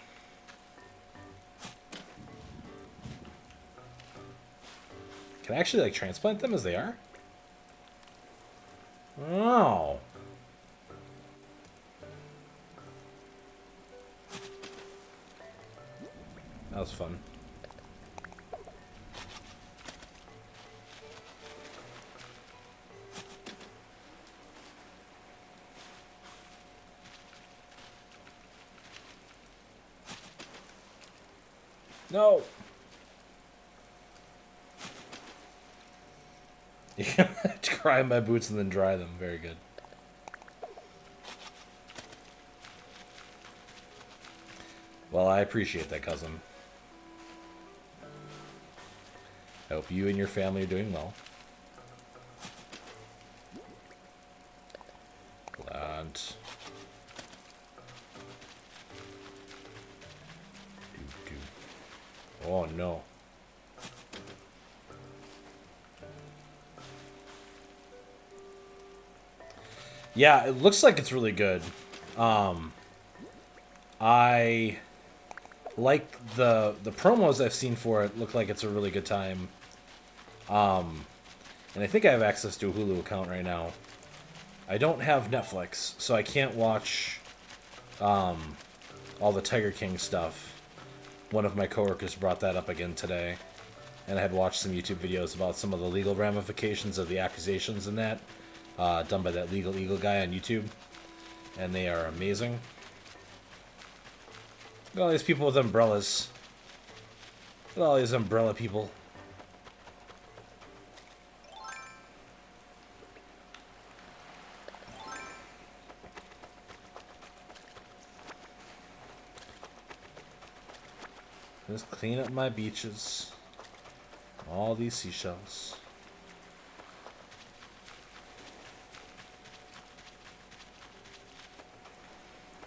Can I actually, like, transplant them as they are? Oh. That was fun. No. You can cry in my boots and then dry them. Very good. Well, I appreciate that, cousin. I hope you and your family are doing well. Plant. Oh, no. Yeah, it looks like it's really good. I like the promos I've seen for it. Look like it's a really good time. And I think I have access to a Hulu account right now. I don't have Netflix, so I can't watch all the Tiger King stuff. One of my coworkers brought that up again today, and I had watched some YouTube videos about some of the legal ramifications of the accusations in that, done by that Legal Eagle guy on YouTube, and they are amazing. Look at all these people with umbrellas. Look at all these umbrella people. Just clean up my beaches. All these seashells.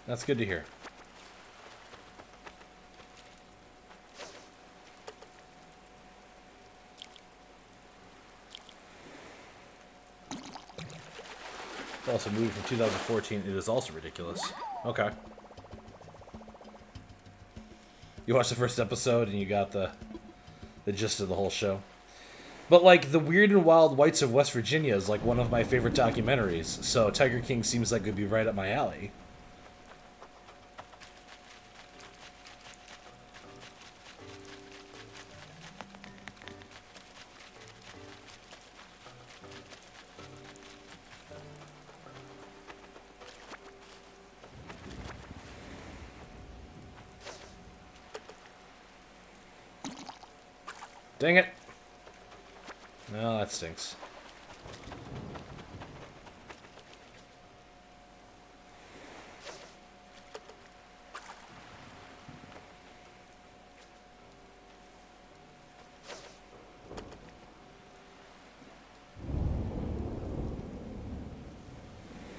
That's good to hear. Also movie from 2014. It is also ridiculous. Okay. You watched the first episode and you got the gist of the whole show. But, like, The Weird and Wild Whites of West Virginia is, like, one of my favorite documentaries. So Tiger King seems like it would be right up my alley. Dang it. No, that stinks.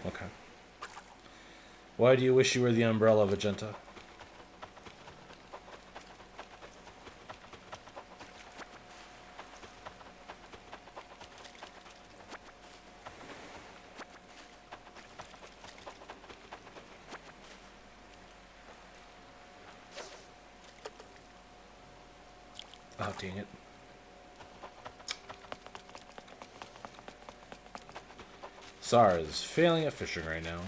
Okay. Why do you wish you were the umbrella, Vegeta? Oh, dang it. SAR is failing at fishing right now.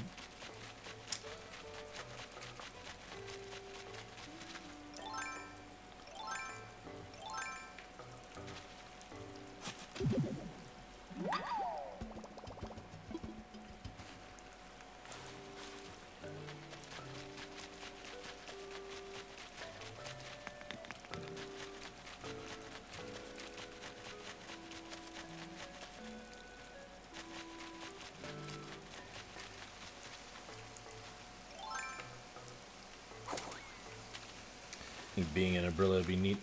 I think being an umbrella would be neat.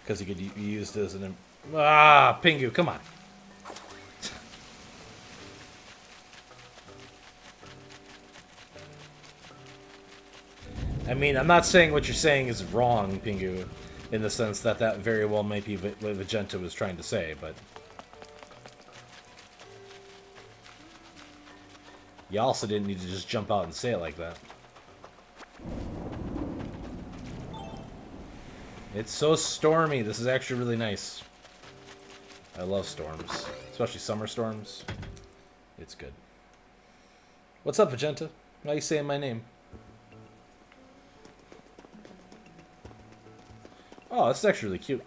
Because he could be used as an... Ah, Pingu, come on. I mean, I'm not saying what you're saying is wrong, Pingu, in the sense that that very well might be what Vegeta was trying to say, but... You also didn't need to just jump out and say it like that. It's so stormy. This is actually really nice. I love storms. Especially summer storms. It's good. What's up, Vegeta? Why are you saying my name? Oh, this is actually really cute.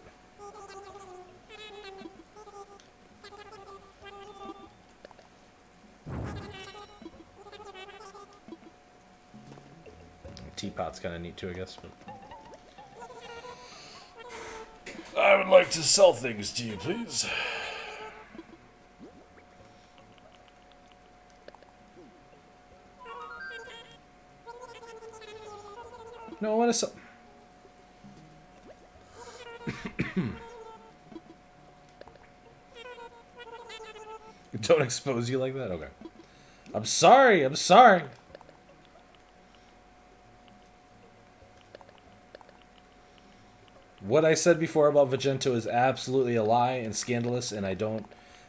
Teapot's kind of neat too, I guess. But... I would like to sell things to you, please. No, I want to sell... Don't expose you like that? Okay. I'm sorry, I'm sorry. What I said before about Vegento is absolutely a lie and scandalous, and I don't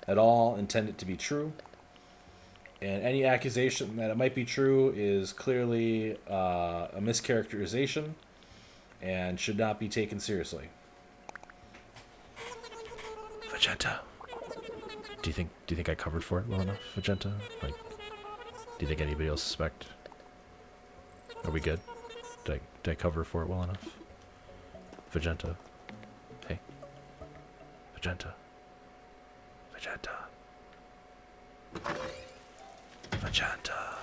at all intend it to be true. And any accusation that it might be true is clearly a mischaracterization and should not be taken seriously. Vegeta. Do you think I covered for it well enough, Vegeta? Like, do you think anybody else suspect? Are we good? Did I cover for it well enough? Vegeta. Hey. Vegeta. Vegeta. Vegeta.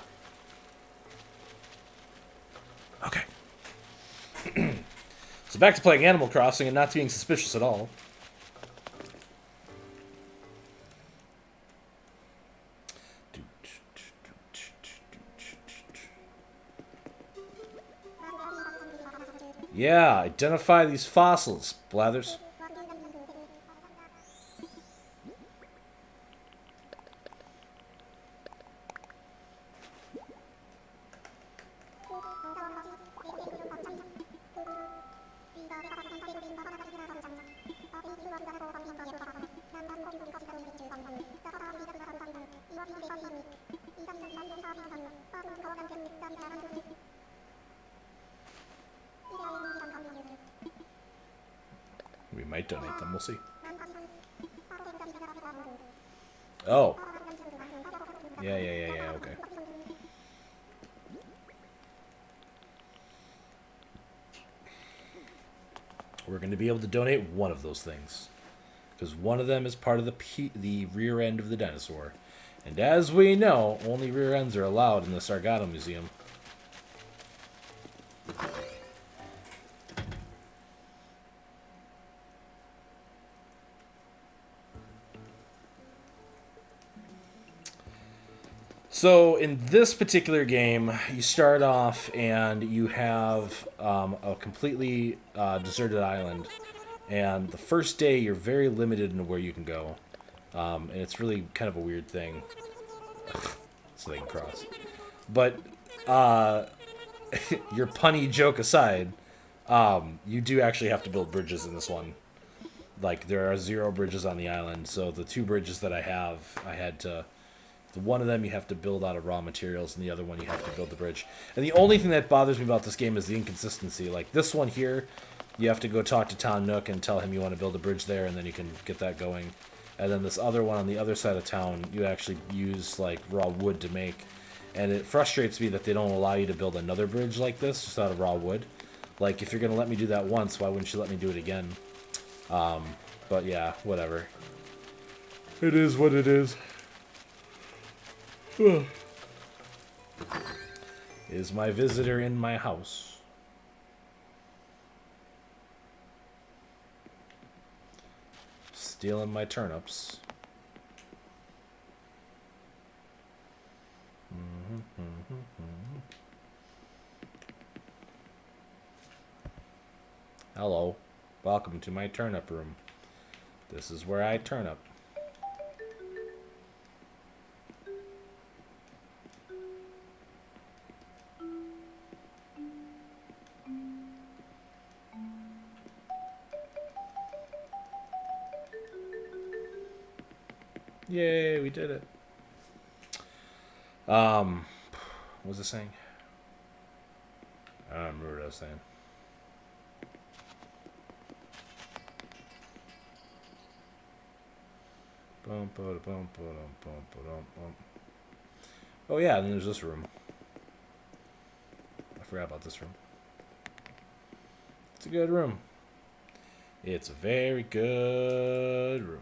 Okay. So back to playing Animal Crossing and not being suspicious at all. Yeah, identify these fossils, Blathers. We might donate them, we'll see. Oh. Yeah, okay. We're going to be able to donate one of those things. Because one of them is part of the rear end of the dinosaur. And as we know, only rear ends are allowed in the Sargato Museum. So in this particular game, you start off and you have a completely deserted island. And the first day, you're very limited in where you can go. And it's really kind of a weird thing. So they can cross. But your punny joke aside, you do actually have to build bridges in this one. Like, there are 0 bridges on the island. So the 2 bridges that I had to... One of them you have to build out of raw materials, and the other one you have to build the bridge. And the only thing that bothers me about this game is the inconsistency. Like, this one here, you have to go talk to Tom Nook and tell him you want to build a bridge there, and then you can get that going. And then this other one on the other side of town, you actually use, like, raw wood to make. And it frustrates me that they don't allow you to build another bridge like this, just out of raw wood. Like, if you're going to let me do that once, why wouldn't you let me do it again? But yeah, whatever. It is what it is. Is my visitor in my house? Stealing my turnips. Hello. Welcome to my turnip room. This is where I turn up. Yay, we did it. What was I saying? I don't remember what I was saying. Oh yeah, and then there's this room. I forgot about this room. It's a good room. It's a very good room.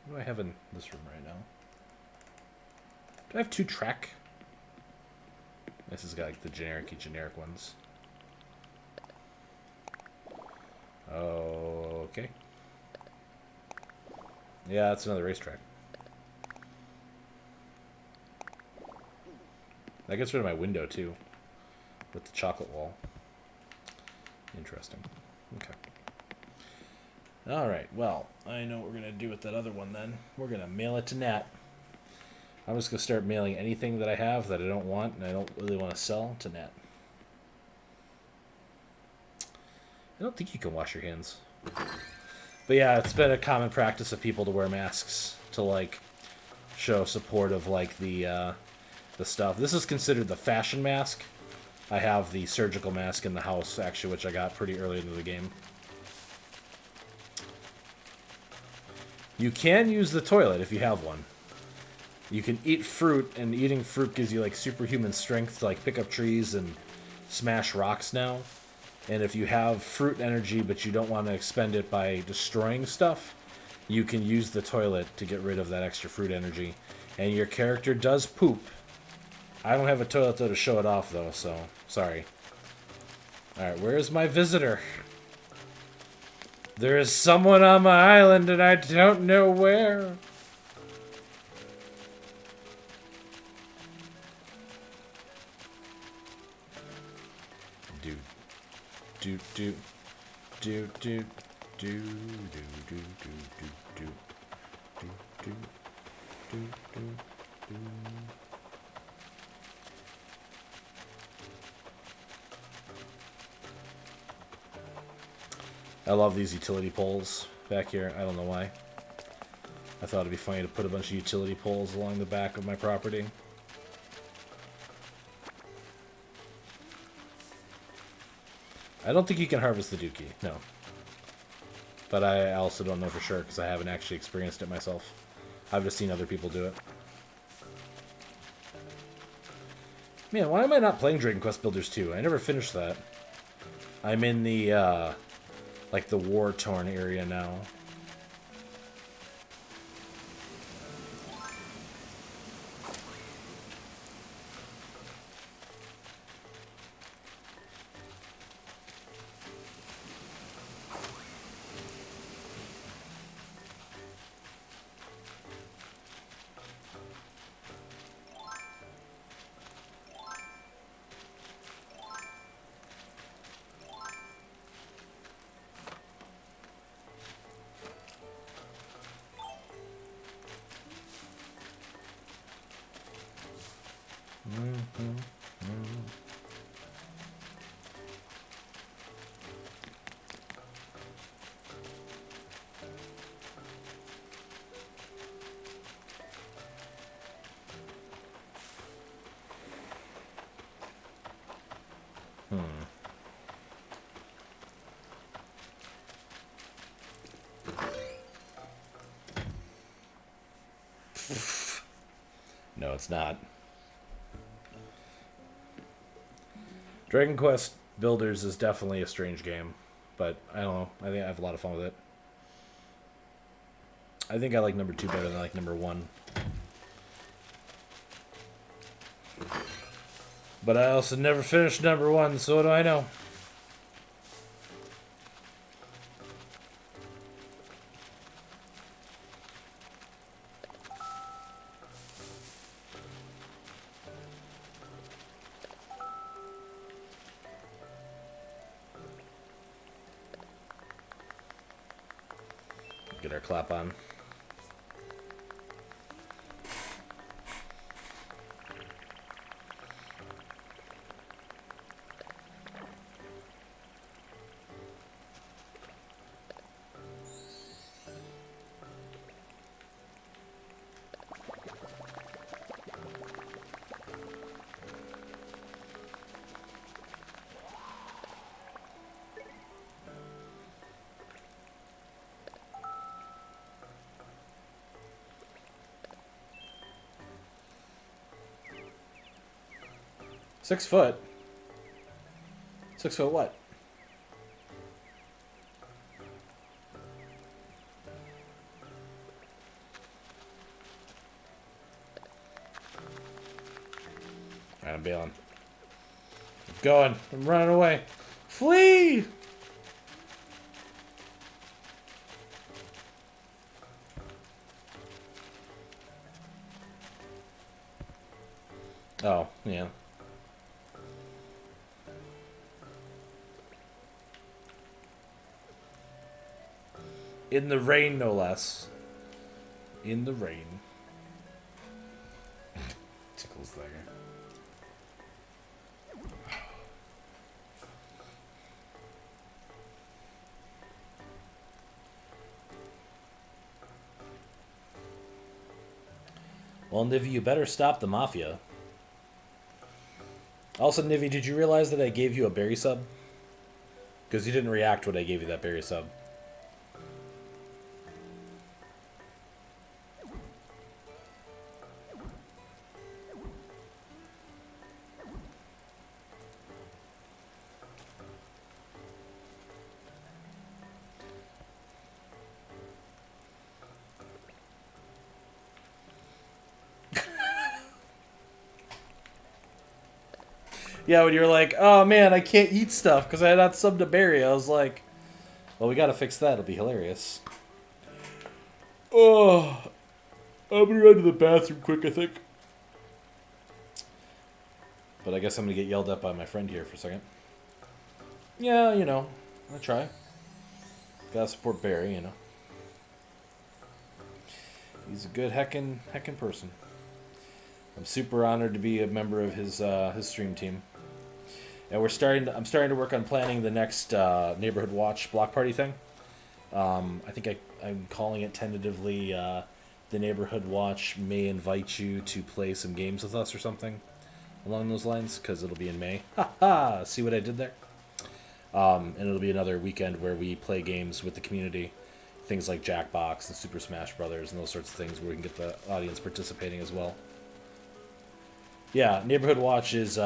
What do I have in this room right now? Do I have 2 track? This has got like the generic ones. Okay. Yeah, that's another racetrack. That gets rid of my window too, with the chocolate wall. Interesting. Okay. Alright, well, I know what we're going to do with that other one then. We're going to mail it to Nat. I'm just going to start mailing anything that I have that I don't want and I don't really want to sell to Nat. I don't think you can wash your hands. But yeah, it's been a common practice of people to wear masks to, like, show support of, like, the stuff. This is considered the fashion mask. I have the surgical mask in the house, actually, which I got pretty early into the game. You can use the toilet if you have one. You can eat fruit, and eating fruit gives you, like, superhuman strength to, like, pick up trees and smash rocks now. And if you have fruit energy, but you don't want to expend it by destroying stuff, you can use the toilet to get rid of that extra fruit energy. And your character does poop. I don't have a toilet, though, to show it off, though, so sorry. Alright, where's my visitor? There is someone on my island, and I don't know where. Do do do do do do do do do do do do do do. I love these utility poles back here. I don't know why. I thought it'd be funny to put a bunch of utility poles along the back of my property. I don't think you can harvest the dookie, no. But I also don't know for sure because I haven't actually experienced it myself. I've just seen other people do it. Man, why am I not playing Dragon Quest Builders 2? I never finished that. I'm in the, like the war-torn area now. No, it's not. Dragon Quest Builders is definitely a strange game, but I don't know. I think I have a lot of fun with it. I think I like number 2 better than I like number 1. But I also never finished number 1, so what do I know? Get our clap on. 6 foot? 6 foot what? Alright, I'm bailing. I'm going. I'm running away. Flee! Oh, yeah. In the rain, no less. In the rain. Tickles there. Well, Nivy, you better stop the mafia. Also, Nivy, did you realize that I gave you a berry sub? Because you didn't react when I gave you that berry sub. Yeah, when you're like, oh man, I can't eat stuff because I not subbed a berry. I was like, well, we gotta fix that. It'll be hilarious. Oh, I'm gonna run to the bathroom quick, I think. But I guess I'm gonna get yelled at by my friend here for a second. Yeah, you know, I try. Gotta support Barry, you know. He's a good heckin' person. I'm super honored to be a member of his stream team. And I'm starting to work on planning the next Neighborhood Watch block party thing. I think I'm calling it tentatively the Neighborhood Watch may invite you to play some games with us or something along those lines, because it'll be in May. Ha ha! See what I did there? And it'll be another weekend where we play games with the community. Things like Jackbox and Super Smash Brothers and those sorts of things where we can get the audience participating as well. Yeah, Neighborhood Watch is...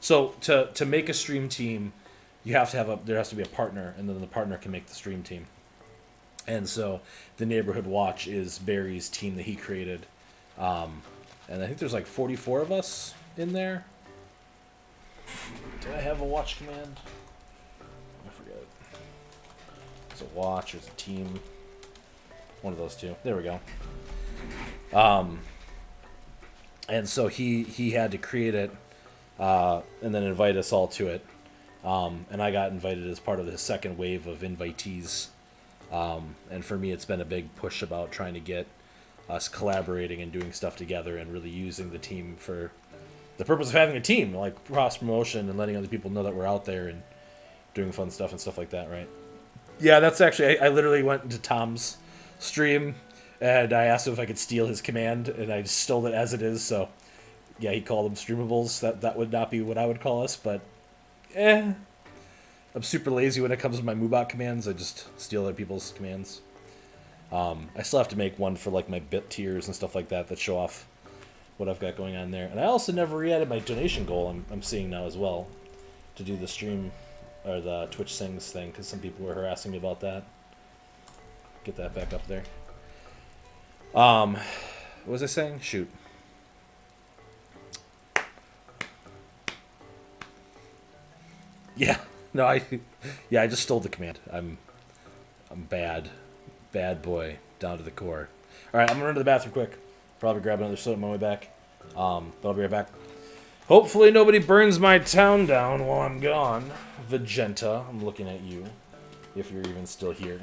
So to make a stream team, you have to have there has to be a partner, and then the partner can make the stream team. And so the Neighborhood Watch is Barry's team that he created, and I think there's like 44 of us in there. Do I have a watch command? I forget. There's a watch. There's a team. One of those two. There we go. And so he had to create it. And then invite us all to it. And I got invited as part of the second wave of invitees. And for me, it's been a big push about trying to get us collaborating and doing stuff together and really using the team for the purpose of having a team, like cross promotion and letting other people know that we're out there and doing fun stuff and stuff like that, right? Yeah, that's actually, I literally went into Tom's stream and I asked him if I could steal his command, and I just stole it as it is, so... Yeah, he called them streamables. That would not be what I would call us, but I'm super lazy when it comes to my Moobot commands. I just steal other people's commands. I still have to make one for like my bit tiers and stuff like that show off what I've got going on there. And I also never re-added my donation goal. I'm seeing now as well to do the stream or the Twitch Sings thing, because some people were harassing me about that. Get that back up there. What was I saying? Shoot. Yeah, no, I just stole the command. I'm bad boy down to the core. All right, I'm gonna run to the bathroom quick. Probably grab another soda on my way back. But I'll be right back. Hopefully nobody burns my town down while I'm gone. Vegenta, I'm looking at you, if you're even still here.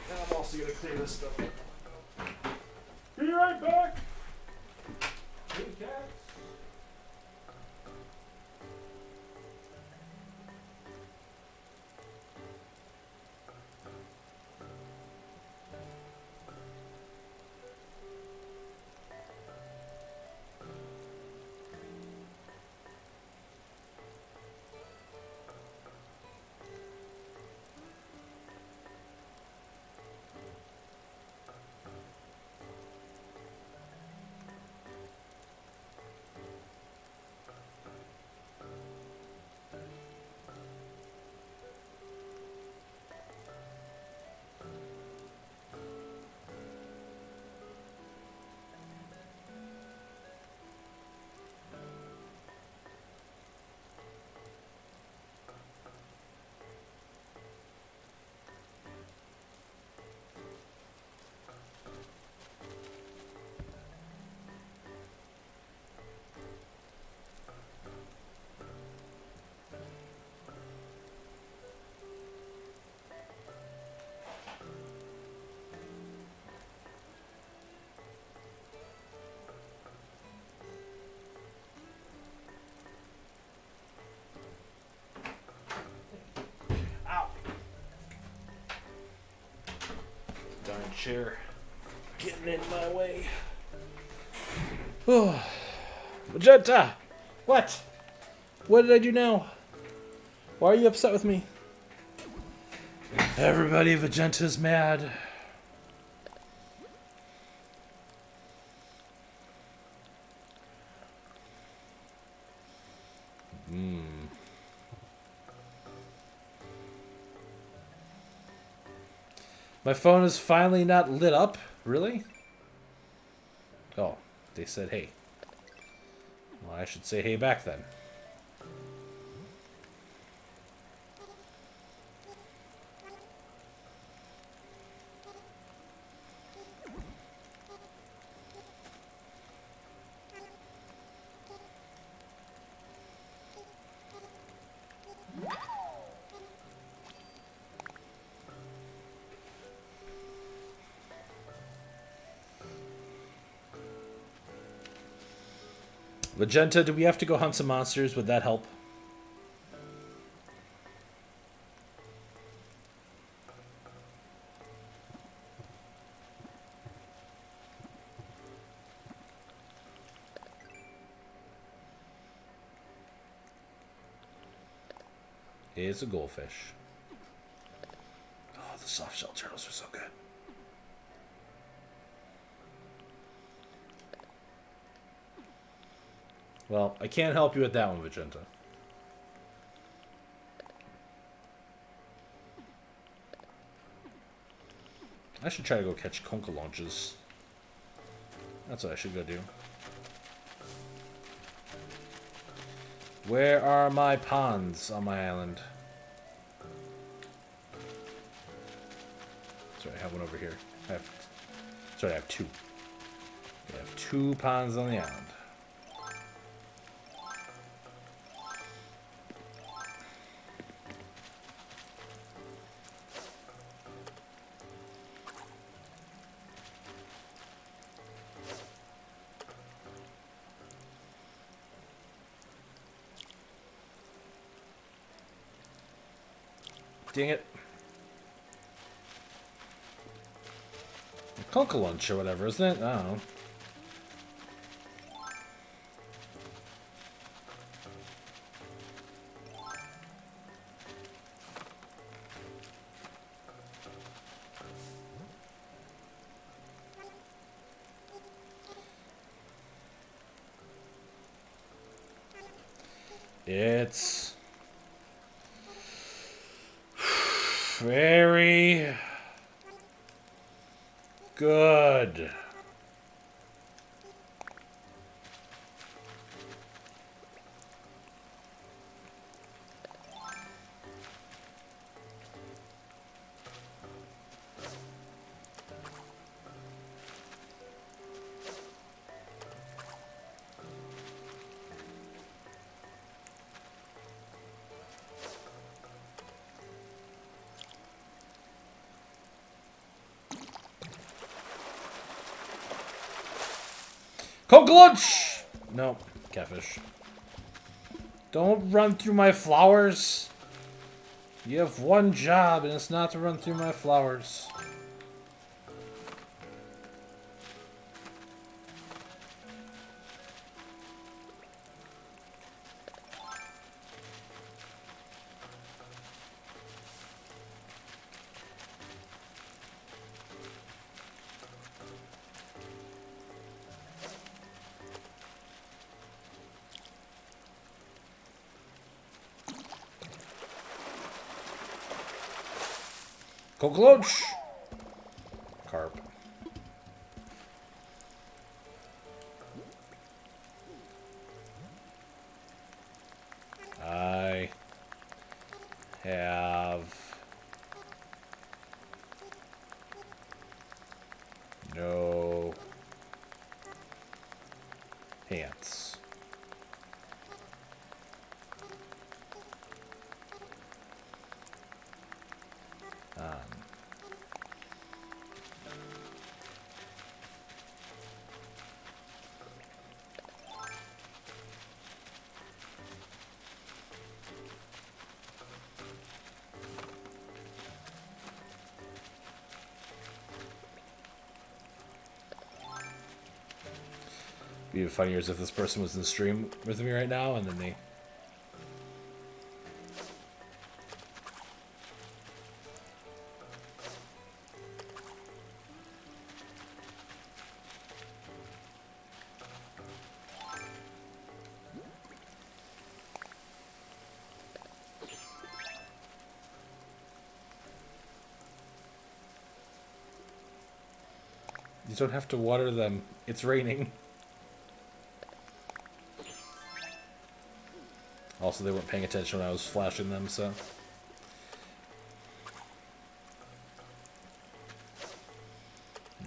And I'm also gonna clear this stuff up. Be right back. Hey, cats. chair getting in my way. Oh, Magenta! What? What did I do now? Why are you upset with me? Everybody, Magenta's mad. My phone is finally not lit up? Really? Oh, they said hey. Well, I should say hey back then. Magenta, do we have to go hunt some monsters? Would that help? It's a goldfish. Oh, the soft shell turtles are so good. Well, I can't help you with that one, Magenta. I should try to go catch concha launches. That's what I should go do. Where are my ponds on my island? Sorry, I have one over here. I have two. I have 2 ponds on the island. Dang it. Concha lunch or whatever, isn't it? I don't know. It's very good. Concha lunch! No, catfish. Don't run through my flowers. You have one job, and it's not to run through my flowers. Concha lunch! Carp. I have no pants. Be even funnier as if this person was in the stream with me right now, and then they... You don't have to water them. It's raining. Also, they weren't paying attention when I was flashing them, so...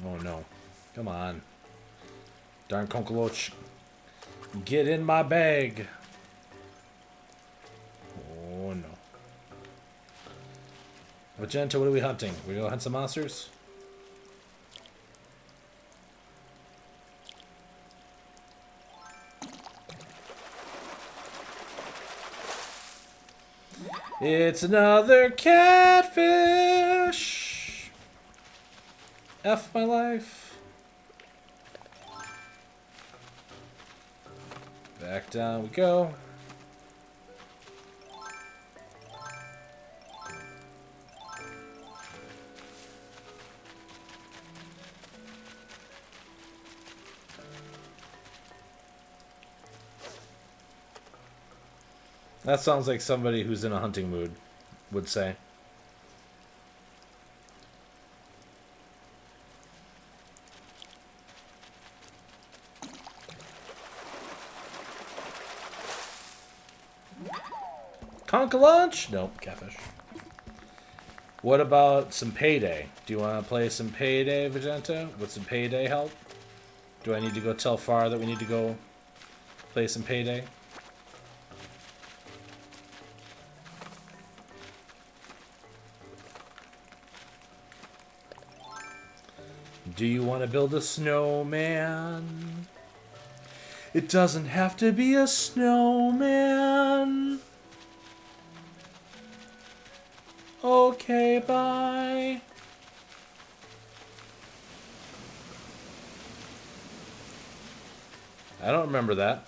Oh no. Come on. Darn Conkeloach. Get in my bag! Oh no. Magenta, what are we hunting? We go hunt some monsters? It's another catfish! F my life. Back down we go. That sounds like somebody who's in a hunting mood would say. Conker lunch? Nope, catfish. What about some Payday? Do you want to play some Payday, Vegeta? Would some Payday help? Do I need to go tell Far that we need to go play some Payday? Do you want to build a snowman? It doesn't have to be a snowman. Okay, bye. I don't remember that.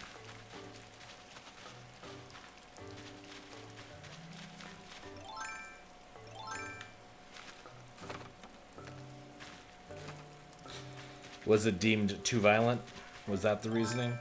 Was it deemed too violent? Was that the reasoning?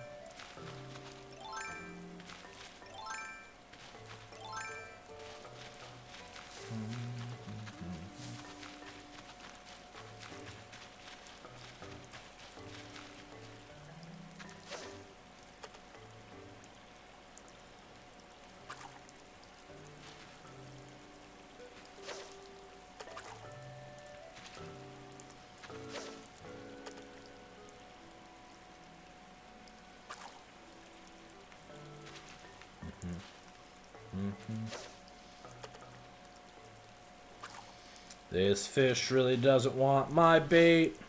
This fish really doesn't want my bait.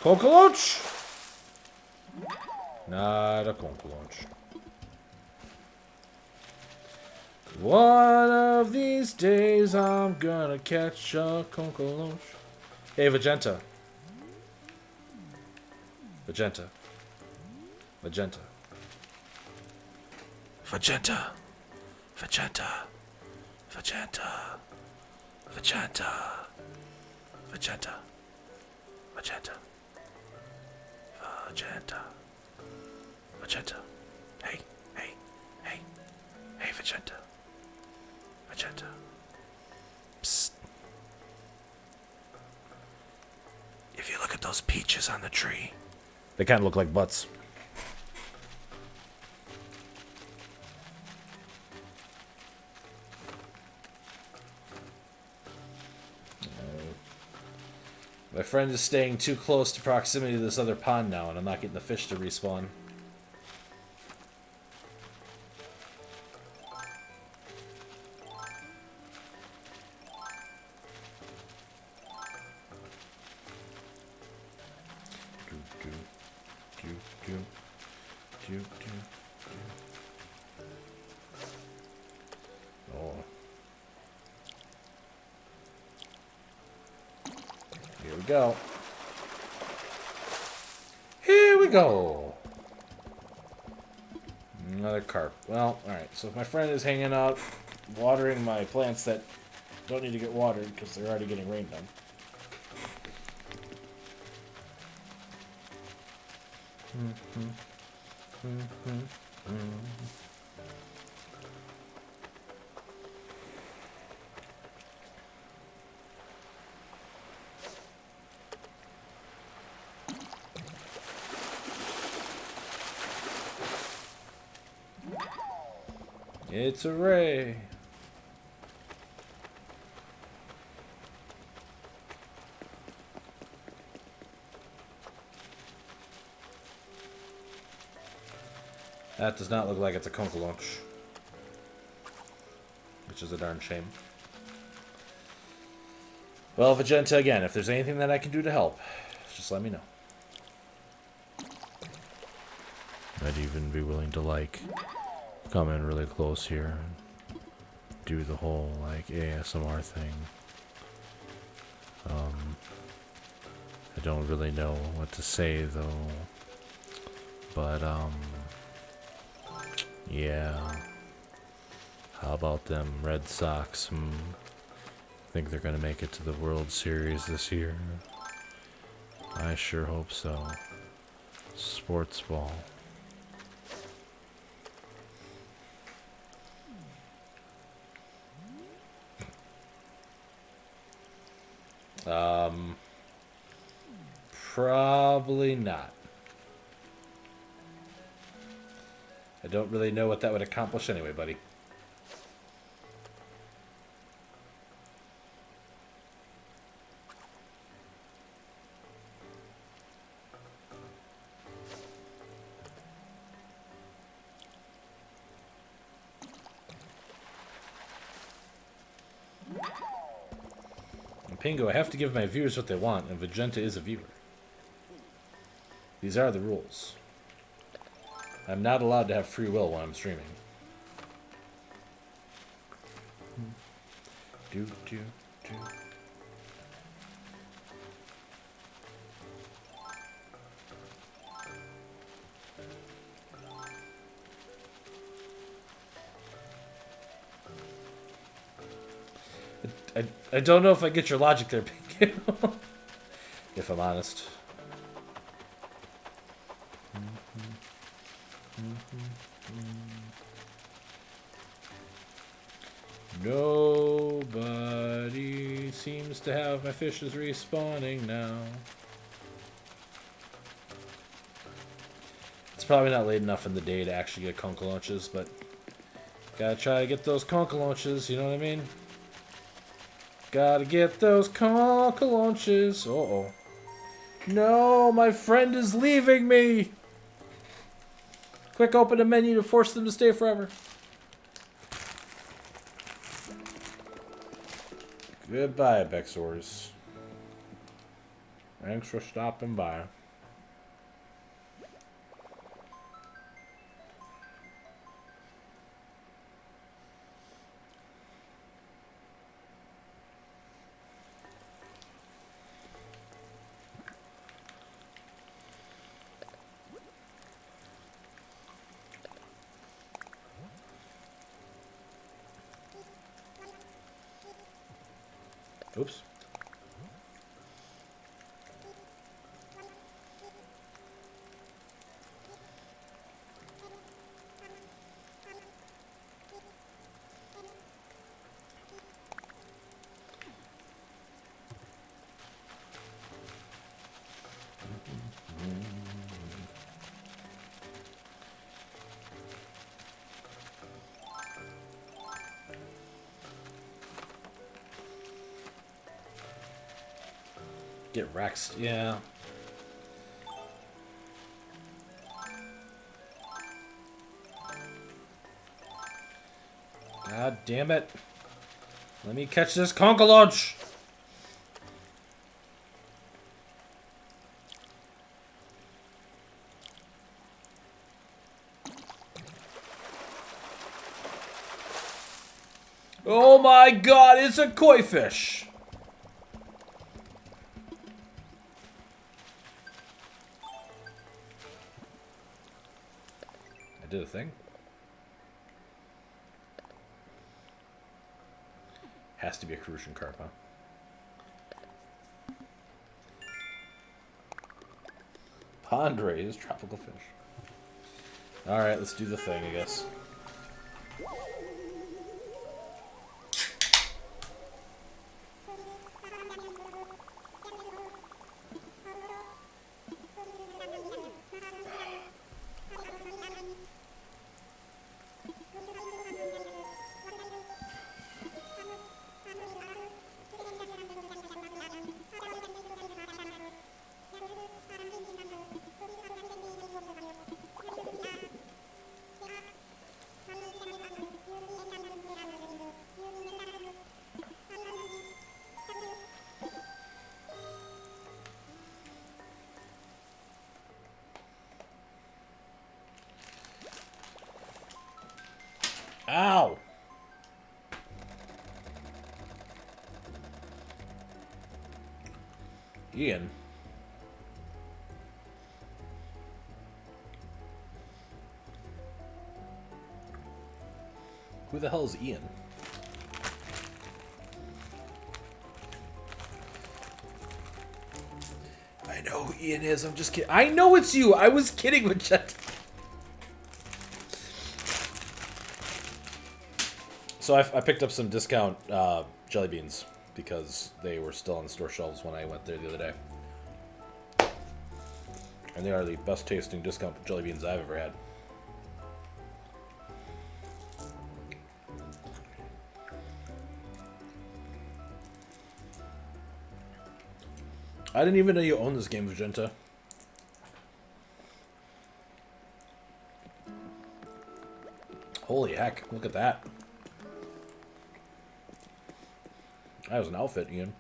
Conkeloach? Not a Conkeloach. One of these days I'm gonna catch a Conkeloach. Hey, Vegeta. Vegeta. Magenta. Vegeta. Vegeta. Vegeta. Vegeta. Vegeta. Magenta. Vegeta. Vegeta. Hey, hey, hey. Hey, Vegeta. Vegeta. Psst. If you look at those peaches on the tree, they kind of look like butts. My friend is staying too close to proximity to this other pond now, and I'm not getting the fish to respawn. Here we go. Here we go. Another carp. Well, alright. So if my friend is hanging out, watering my plants that don't need to get watered because they're already getting rained on. It's a ray. That does not look like it's a conkalunch. Which is a darn shame. Well, Vegeta, again, if there's anything that I can do to help, just let me know. I'd even be willing to, like, come in really close here and do the whole, like, ASMR thing. I don't really know what to say, though. But, yeah. How about them Red Sox? Think they're gonna make it to the World Series this year? I sure hope so. Sports ball. Probably not. I don't really know what that would accomplish anyway, buddy. And Pingo, I have to give my viewers what they want, and Vegeta is a viewer. These are the rules. I'm not allowed to have free will when I'm streaming. Do, do, do. I don't know if I get your logic there, Pingo. If I'm honest. Nobody seems to have my fishes respawning now. It's probably not late enough in the day to actually get conkalunches, but gotta try to get those conkalunches, you know what I mean? Gotta get those conkalunches. Uh-oh. No, my friend is leaving me! Quick, open a menu to force them to stay forever. Goodbye, Bexors. Thanks for stopping by. Oops. Get Rexed, yeah. God damn it. Let me catch this conkalunch. Oh my god, it's a koi fish. did a thing. Has to be a Crucian Carp, huh? Pond raised tropical fish. Alright, let's do the thing, I guess. Ow! Ian. Who the hell is Ian? I know who Ian is. I'm just kidding. I know it's you. I was kidding with Jet. So I picked up some discount jelly beans because they were still on the store shelves when I went there the other day. And they are the best tasting discount jelly beans I've ever had. I didn't even know you owned this game, Vegeta. Holy heck, look at that. That was an outfit, Ian.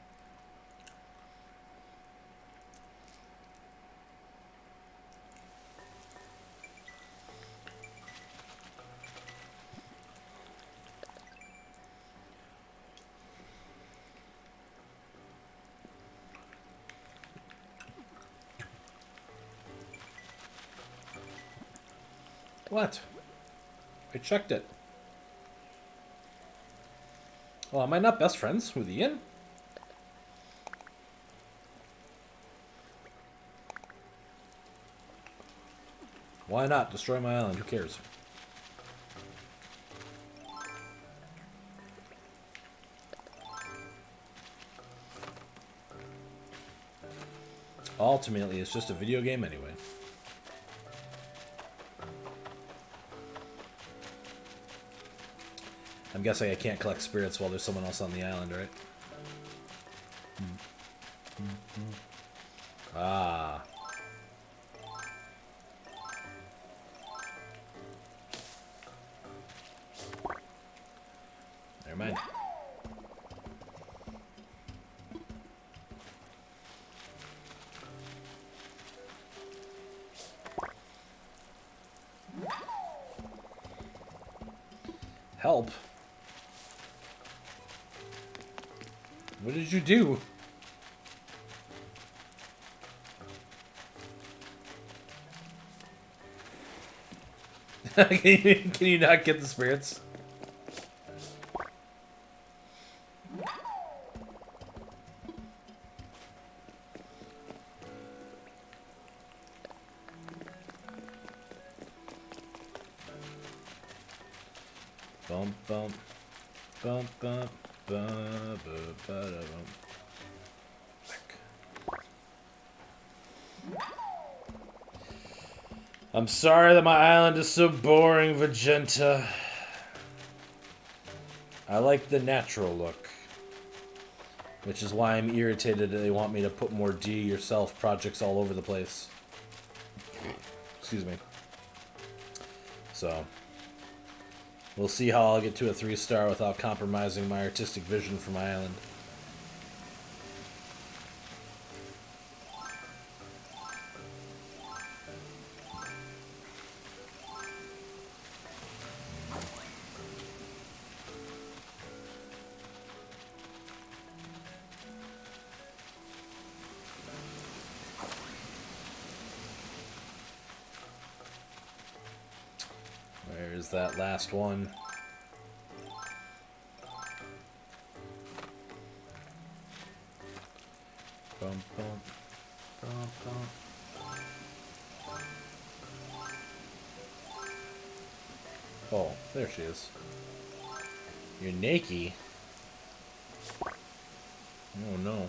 What? I checked it. Well, am I not best friends with Ian? Why not? Destroy my island. Who cares? Ultimately, it's just a video game anyway. I'm guessing I can't collect spirits while there's someone else on the island, right? Ah. Never mind. Help? What did you do? Can you not get the spirits? Bump, bump, bump, bump, bump, bump, bump. I'm sorry that my island is so boring, Vegeta. I like the natural look. Which is why I'm irritated that they want me to put more do-yourself projects all over the place. Excuse me. So, we'll see how I'll get to a 3-star without compromising my artistic vision for my island. that last one. Bum, bum, bum, bum. Oh, there she is. You're naked. Oh no.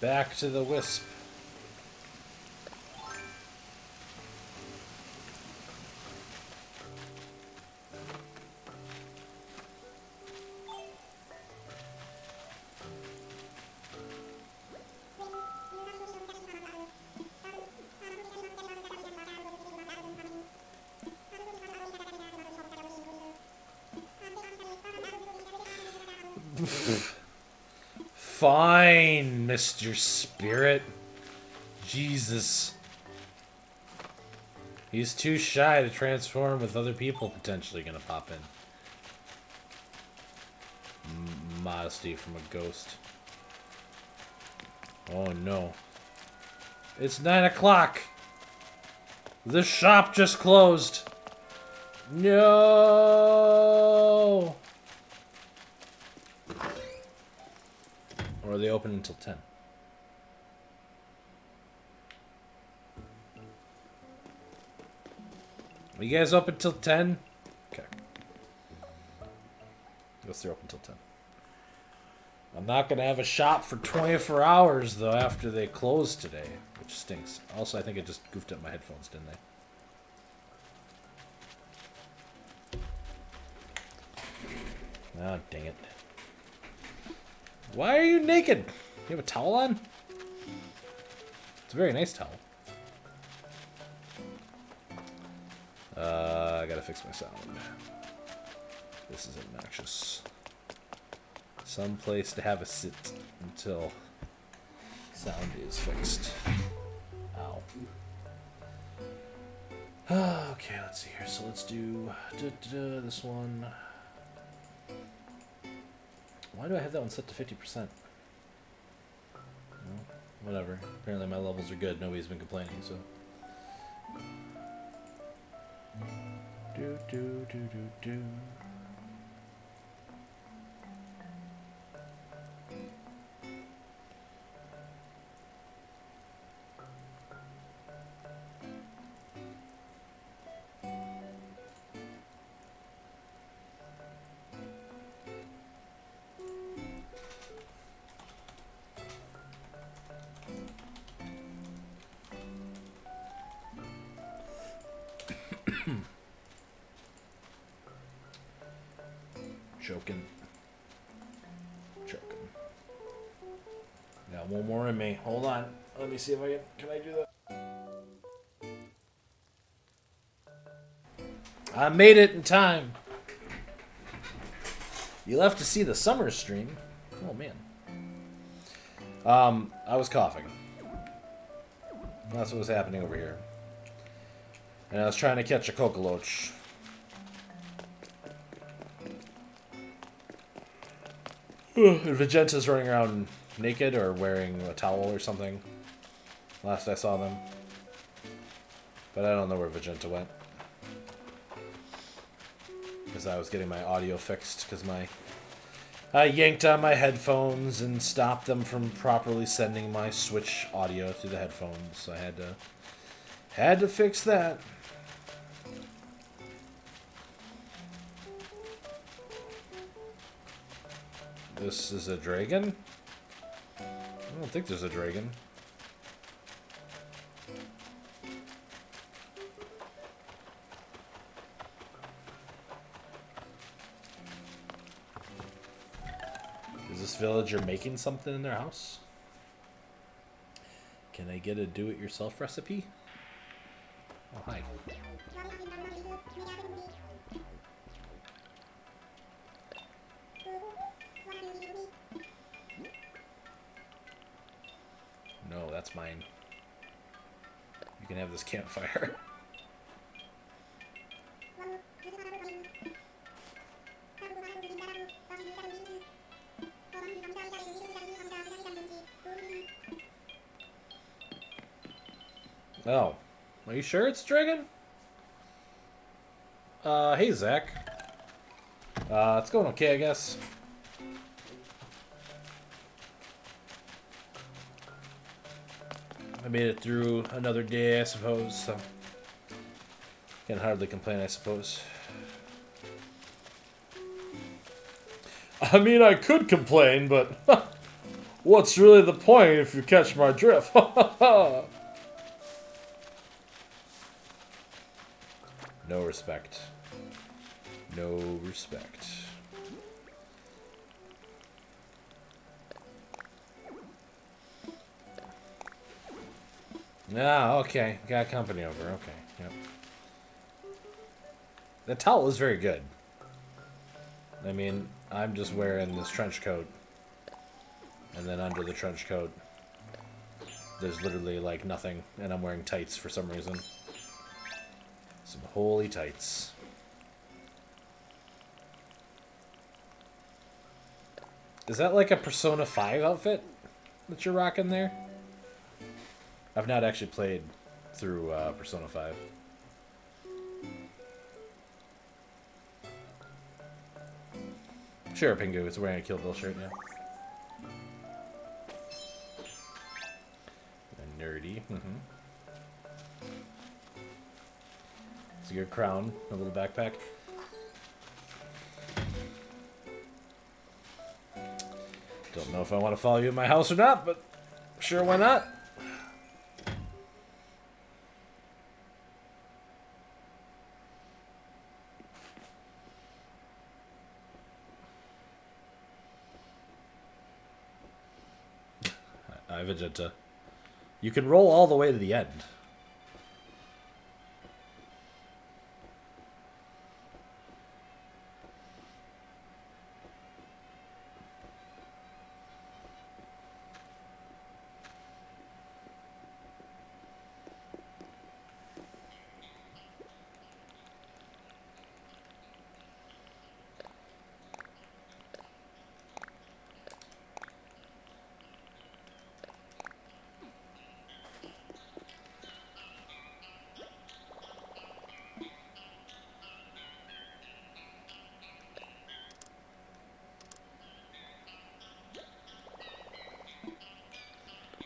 Back to the wisp. Fine, Mr. Spirit. Jesus. He's too shy to transform with other people potentially gonna pop in. Modesty from a ghost. Oh no. It's 9 o'clock. The shop just closed. No. Or are they open until 10? Are you guys open till 10? Okay. Guess they're open till 10. I'm not going to have a shop for 24 hours, though, after they close today, which stinks. Also, I think I just goofed up my headphones, didn't I? Oh, dang it. Why are you naked? You have a towel on? It's a very nice towel. I gotta fix my sound. This is obnoxious. Some place to have a sit until sound is fixed. Ow. Okay, let's see here. So let's do this one. Why do I have that one set to 50%? Well, whatever. Apparently my levels are good. Nobody's been complaining, so. Do do do do do. Joking. Got one more in me. Hold on. Let me see if I can I do that? I made it in time. You left to see the summer stream. Oh man. I was coughing. That's what was happening over here. And I was trying to catch a cockroach. Vegeta's running around naked or wearing a towel or something. Last I saw them. But I don't know where Vegeta went. Because I was getting my audio fixed because I yanked on my headphones and stopped them from properly sending my Switch audio through the headphones. So I had to fix that. This is a dragon? I don't think there's a dragon. Is this villager making something in their house? Can I get a do-it-yourself recipe? Oh, hi. No, that's mine. You can have this campfire. Oh. Are you sure it's a dragon? Hey, Zach. It's going okay, I guess. I made it through another day, I suppose, so... Can hardly complain, I suppose. I mean, I could complain, but... What's really the point if you catch my drift? No respect. No respect. Ah, okay. Got company over. Okay. Yep. The towel is very good. I mean, I'm just wearing this trench coat. And then under the trench coat, there's literally, like, nothing. And I'm wearing tights for some reason. Some holy tights. Is that like a Persona 5 outfit that you're rocking there? I've not actually played through Persona 5. Sure, Pingu is wearing a Kill Bill shirt, yeah. And nerdy. It's a good crown, a little backpack. Don't know if I want to follow you in my house or not, but sure, why not? Hi, Vegeta. You can roll all the way to the end.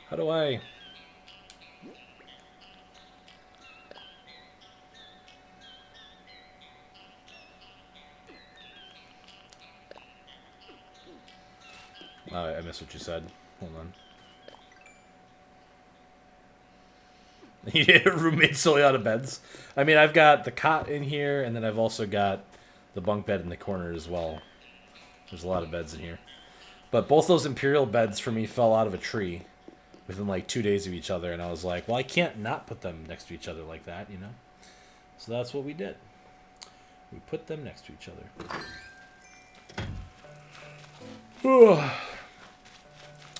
How do I... Oh, I missed what you said. Hold on. You did a roommate solely out of beds. I mean, I've got the cot in here, and then I've also got the bunk bed in the corner as well. There's a lot of beds in here. But both those Imperial beds for me fell out of a tree within like 2 days of each other, and I was like, well, I can't not put them next to each other like that, you know? So that's what we did. We put them next to each other.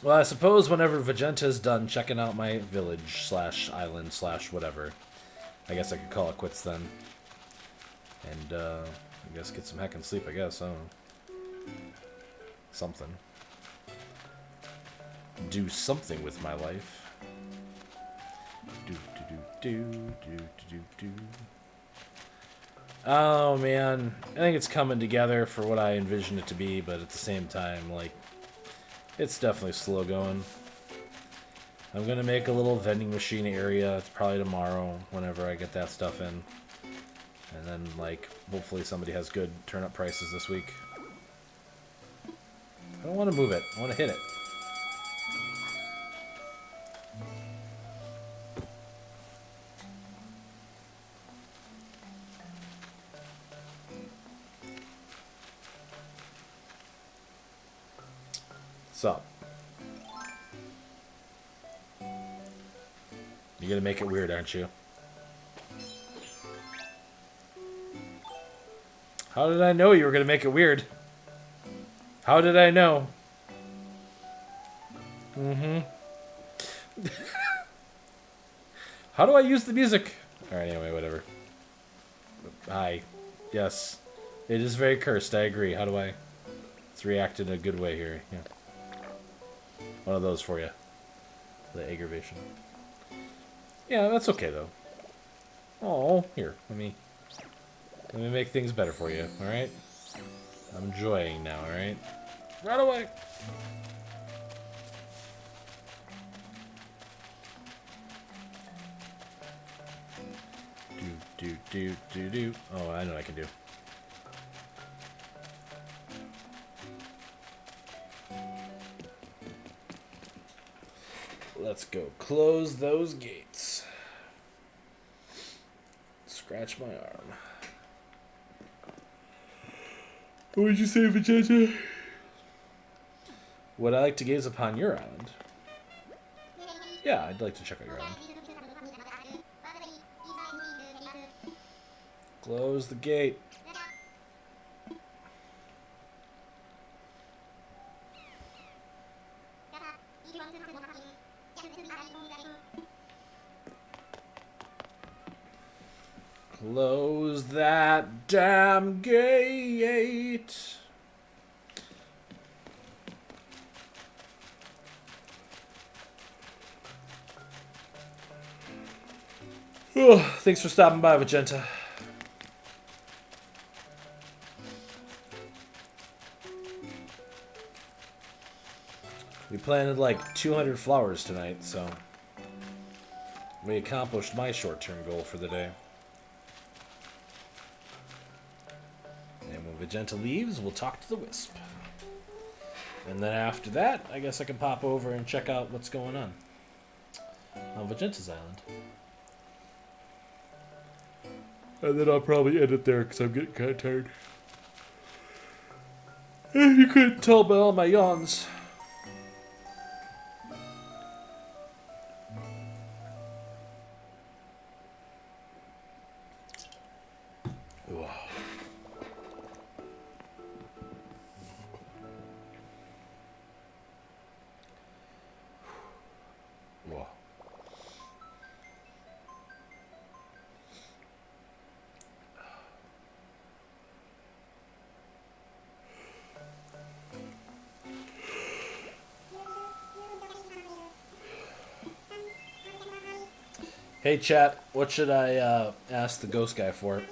Well, I suppose whenever Vegeta's done checking out my village / island / whatever, I guess I could call it quits then. And, I guess get some heckin' sleep, I guess. I don't know. Something. Do something with my life. Do. Oh, man. I think it's coming together for what I envisioned it to be, but at the same time, like, it's definitely slow going. I'm going to make a little vending machine area. It's probably tomorrow, whenever I get that stuff in. And then, like, hopefully somebody has good turnip prices this week. I don't want to move it. I want to hit it. What's up? You're gonna make it weird, aren't you? How did I know you were gonna make it weird? How did I know? How do I use the music? Alright, anyway, whatever. Hi. Yes. It is very cursed, I agree. How do I... Let's react in a good way here. Yeah. One of those for you. The aggravation. Yeah, that's okay though. Oh, here, let me make things better for you. All right. I'm enjoying now. All right. Right away. Do. Oh, I know what I can do. Let's go close those gates. Scratch my arm. What did you say, Vegeta? Would I like to gaze upon your island? Yeah, I'd like to check out your island. Close the gate. Close that damn gate. Oh, thanks for stopping by, Vegeta. We planted like 200 flowers tonight, so we accomplished my short-term goal for the day. And when Vegeta leaves, we'll talk to the Wisp. And then after that, I guess I can pop over and check out what's going on Vegeta's island. And then I'll probably end it there because I'm getting kind of tired. You couldn't tell by all my yawns. Hey chat, what should I ask the ghost guy for?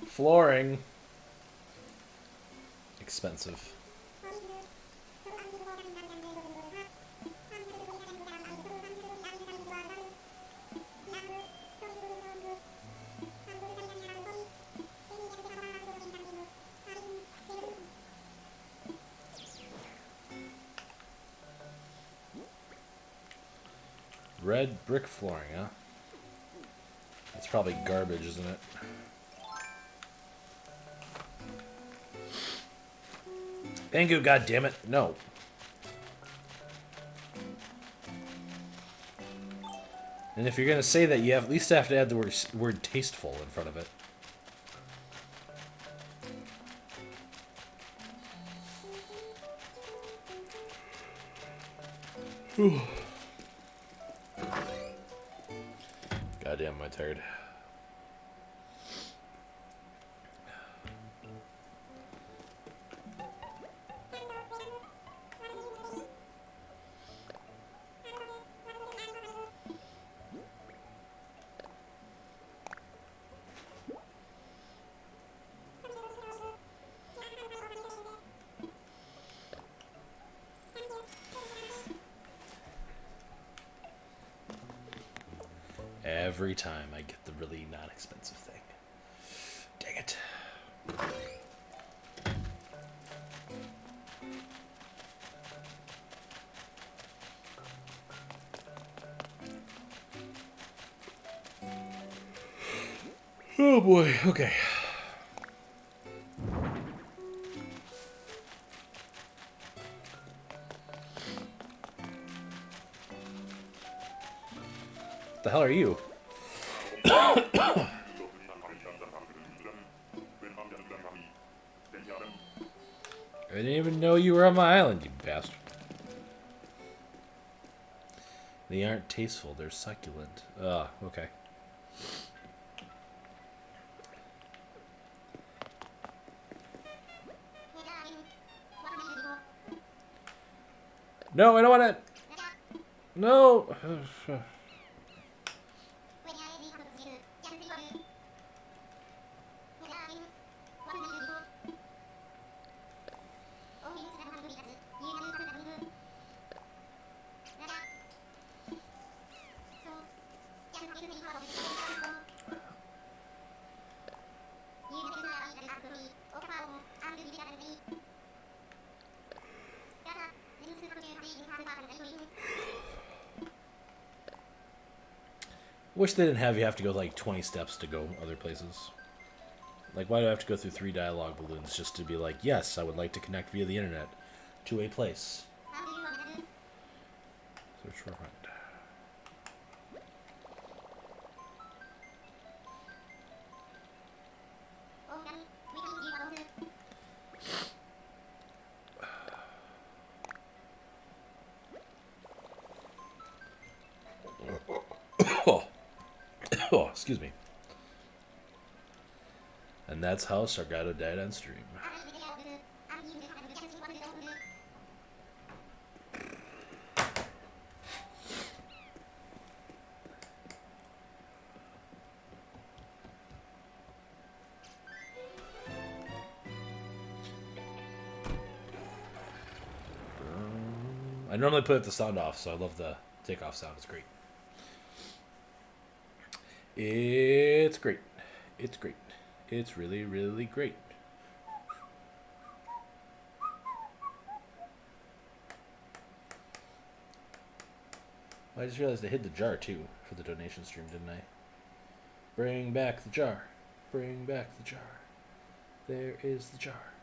Flooring. Expensive. Red brick flooring, huh? That's probably garbage, isn't it? Bangu, goddammit, no. And if you're gonna say that, you at least have to add the word tasteful in front of it. Goddamn, am I tired. Every time I get the really non-expensive thing. Dang it. Oh boy, okay. What the hell are you? didn't even know you were on my island, you bastard. They aren't tasteful, they're succulent. Ah, okay. No, I don't want it. No. Wish they didn't have you have to go like 20 steps to go other places. Like, why do I have to go through 3 dialogue balloons just to be like, yes, I would like to connect via the internet to a place. Search for a friend. Oh, excuse me. And that's how Sargato died on stream. I normally put the sound off, so I love the takeoff sound. It's great. It's great. It's great. It's really, really great. I just realized I hid the jar too for the donation stream, didn't I? Bring back the jar. Bring back the jar. There is the jar.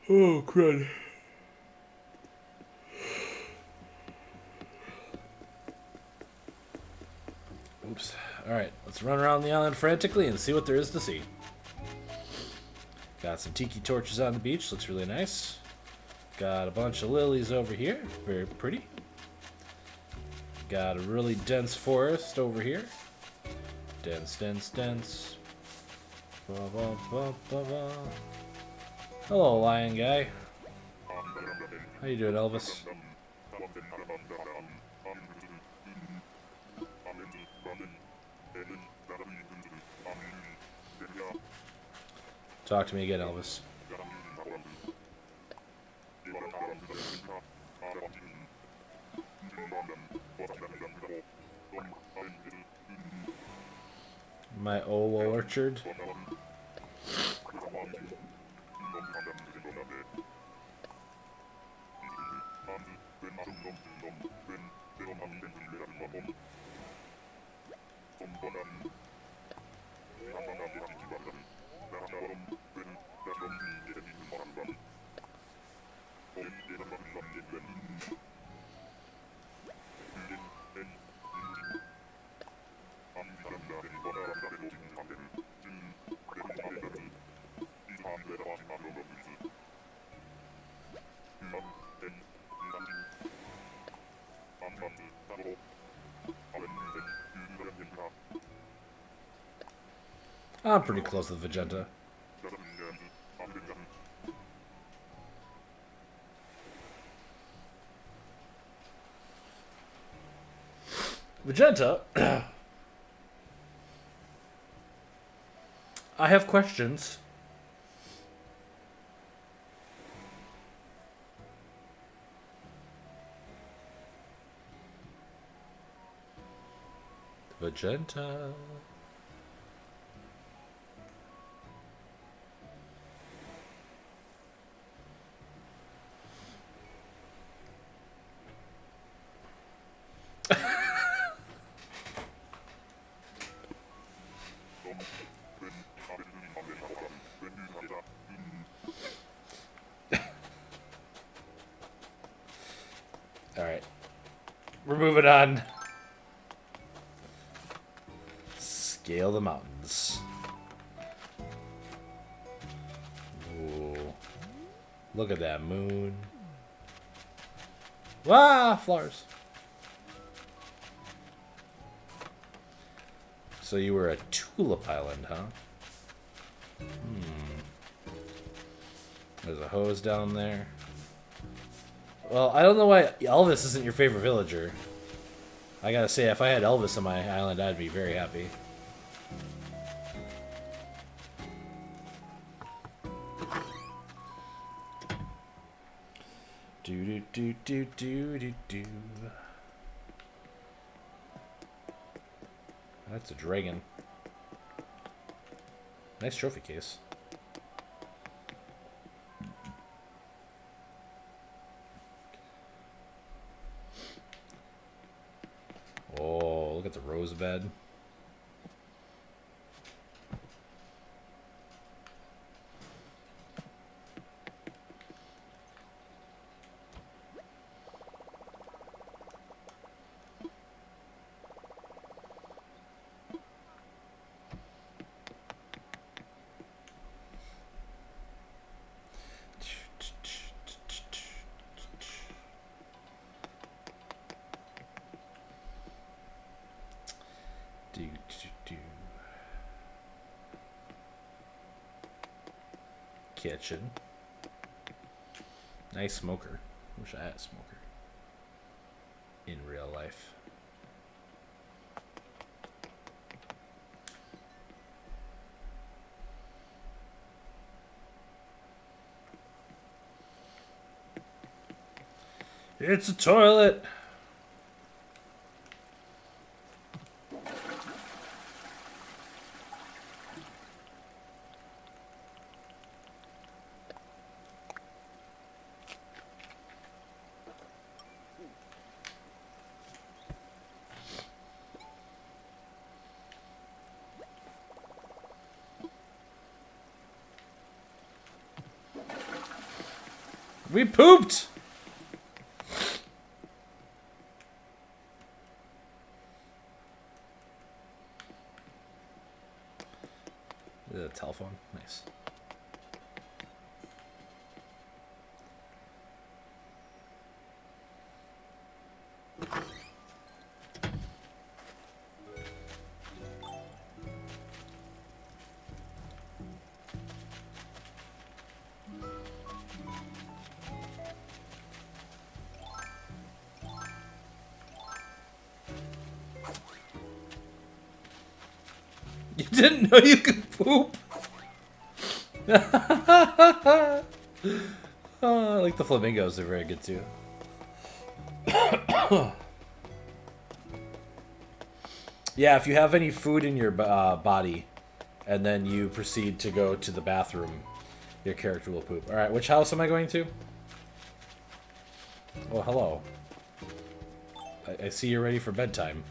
Oh, crud. Oops. Alright, let's run around the island frantically and see what there is to see. Got some tiki torches on the beach. Looks really nice. Got a bunch of lilies over here. Very pretty. Got a really dense forest over here. Dense, dense, dense. Ba, ba, ba, ba, ba. Hello, lion guy. How you doing, Elvis? Talk to me again, Elvis. My old orchard. I'm pretty close to the Vegeta. Vegeta, I have questions. Vegeta. We're moving on. Scale the mountains. Ooh. Look at that moon. Wow, flowers. So you were a tulip island, huh? There's a hose down there. Well, I don't know why Elvis isn't your favorite villager. I gotta say, if I had Elvis on my island, I'd be very happy. Do do do do do do do. That's a dragon. Nice trophy case. Oh, look at the rose bed. Kitchen. Nice smoker. Wish I had a smoker. In real life. It's a toilet! We pooped! The telephone. Nice. You didn't know you could poop? Oh, I like the flamingos. They're very good too. Yeah, if you have any food in your body and then you proceed to go to the bathroom, your character will poop. Alright, which house am I going to? Oh, hello. I see you're ready for bedtime.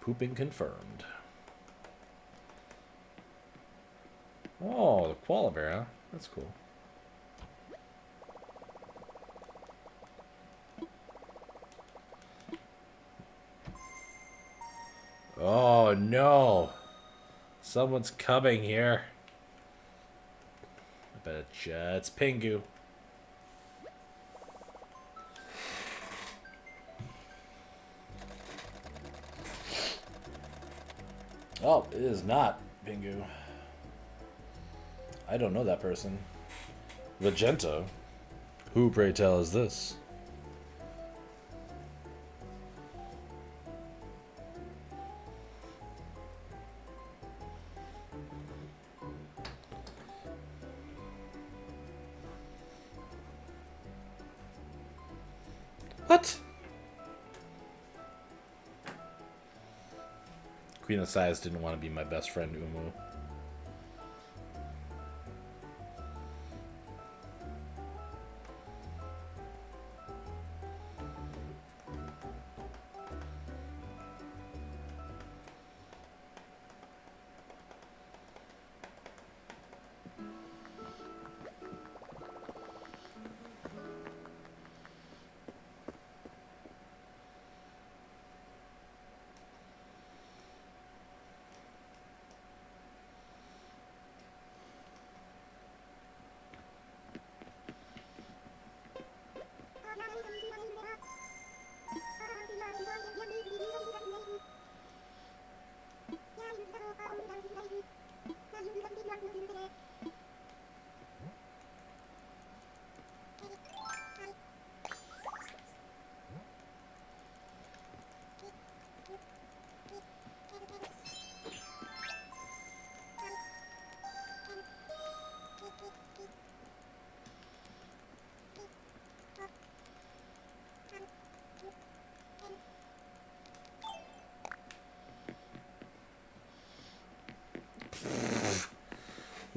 Pooping confirmed. Oh, the koala bear, huh? That's cool. Oh, no. Someone's coming here. I bet it's Pingu. Oh, it is not Pingu. I don't know that person. Magenta? Who, pray tell, is this? What? Queen of Sighs didn't want to be my best friend, Umu.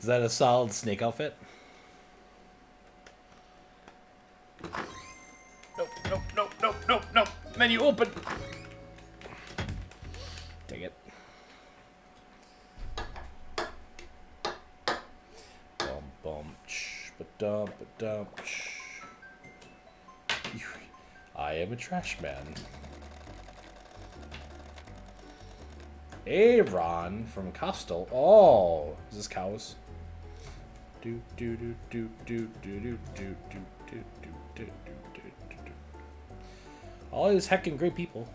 that a solid snake outfit? Nope. Menu open. Dang it. I am a trash man. Aaron from Costal. Oh, is this cows? All these heckin' great people.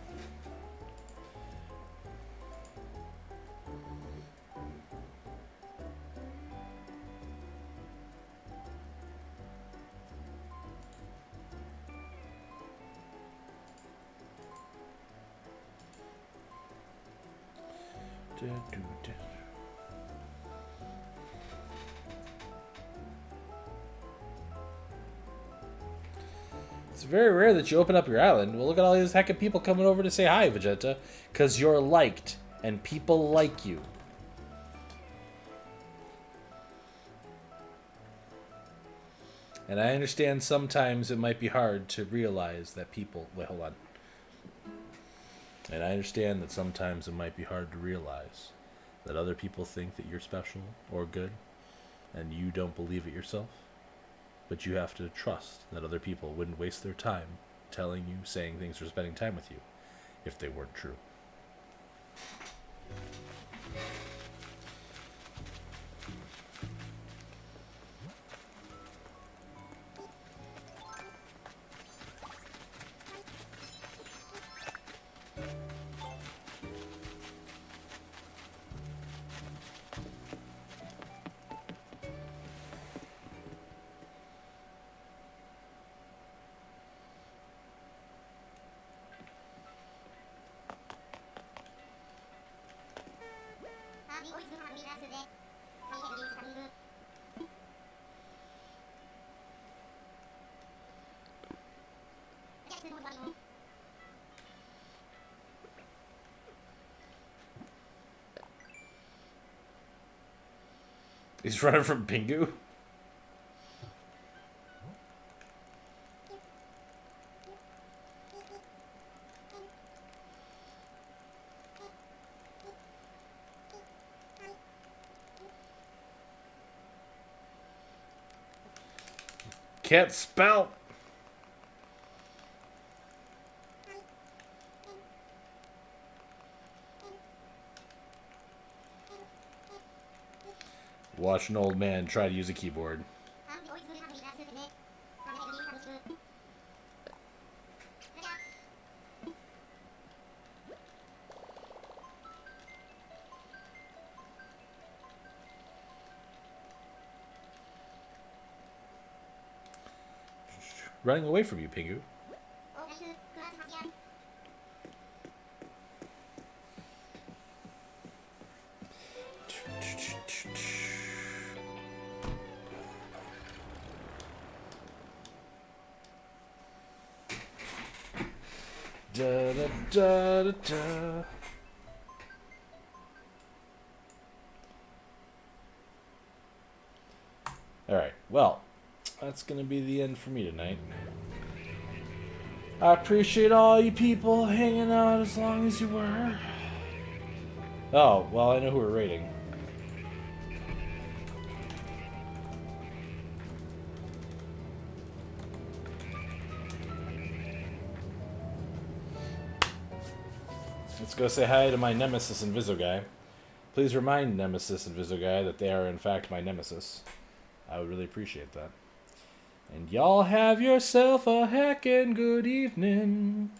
It's very rare that you open up your island. Well, look at all these heckin' people coming over to say hi, Vegeta. Because you're liked, and people like you. And I understand sometimes it might be hard to realize that people... Wait, hold on. And I understand that sometimes it might be hard to realize that other people think that you're special or good, and you don't believe it yourself. But you have to trust that other people wouldn't waste their time telling you, saying things, or spending time with you if they weren't true. He's running from Pingu? Can't spell. Watch an old man try to use a keyboard. Running away from you, Pingu. Da, da, da, da, da. Alright, well, that's going to be the end for me tonight. I appreciate all you people hanging out as long as you were. Oh, well, I know who we're rating. Let's go say hi to my nemesis Invisoguy. Please remind Nemesis Invisoguy that they are in fact my nemesis. I would really appreciate that. And y'all have yourself a heckin' good evening.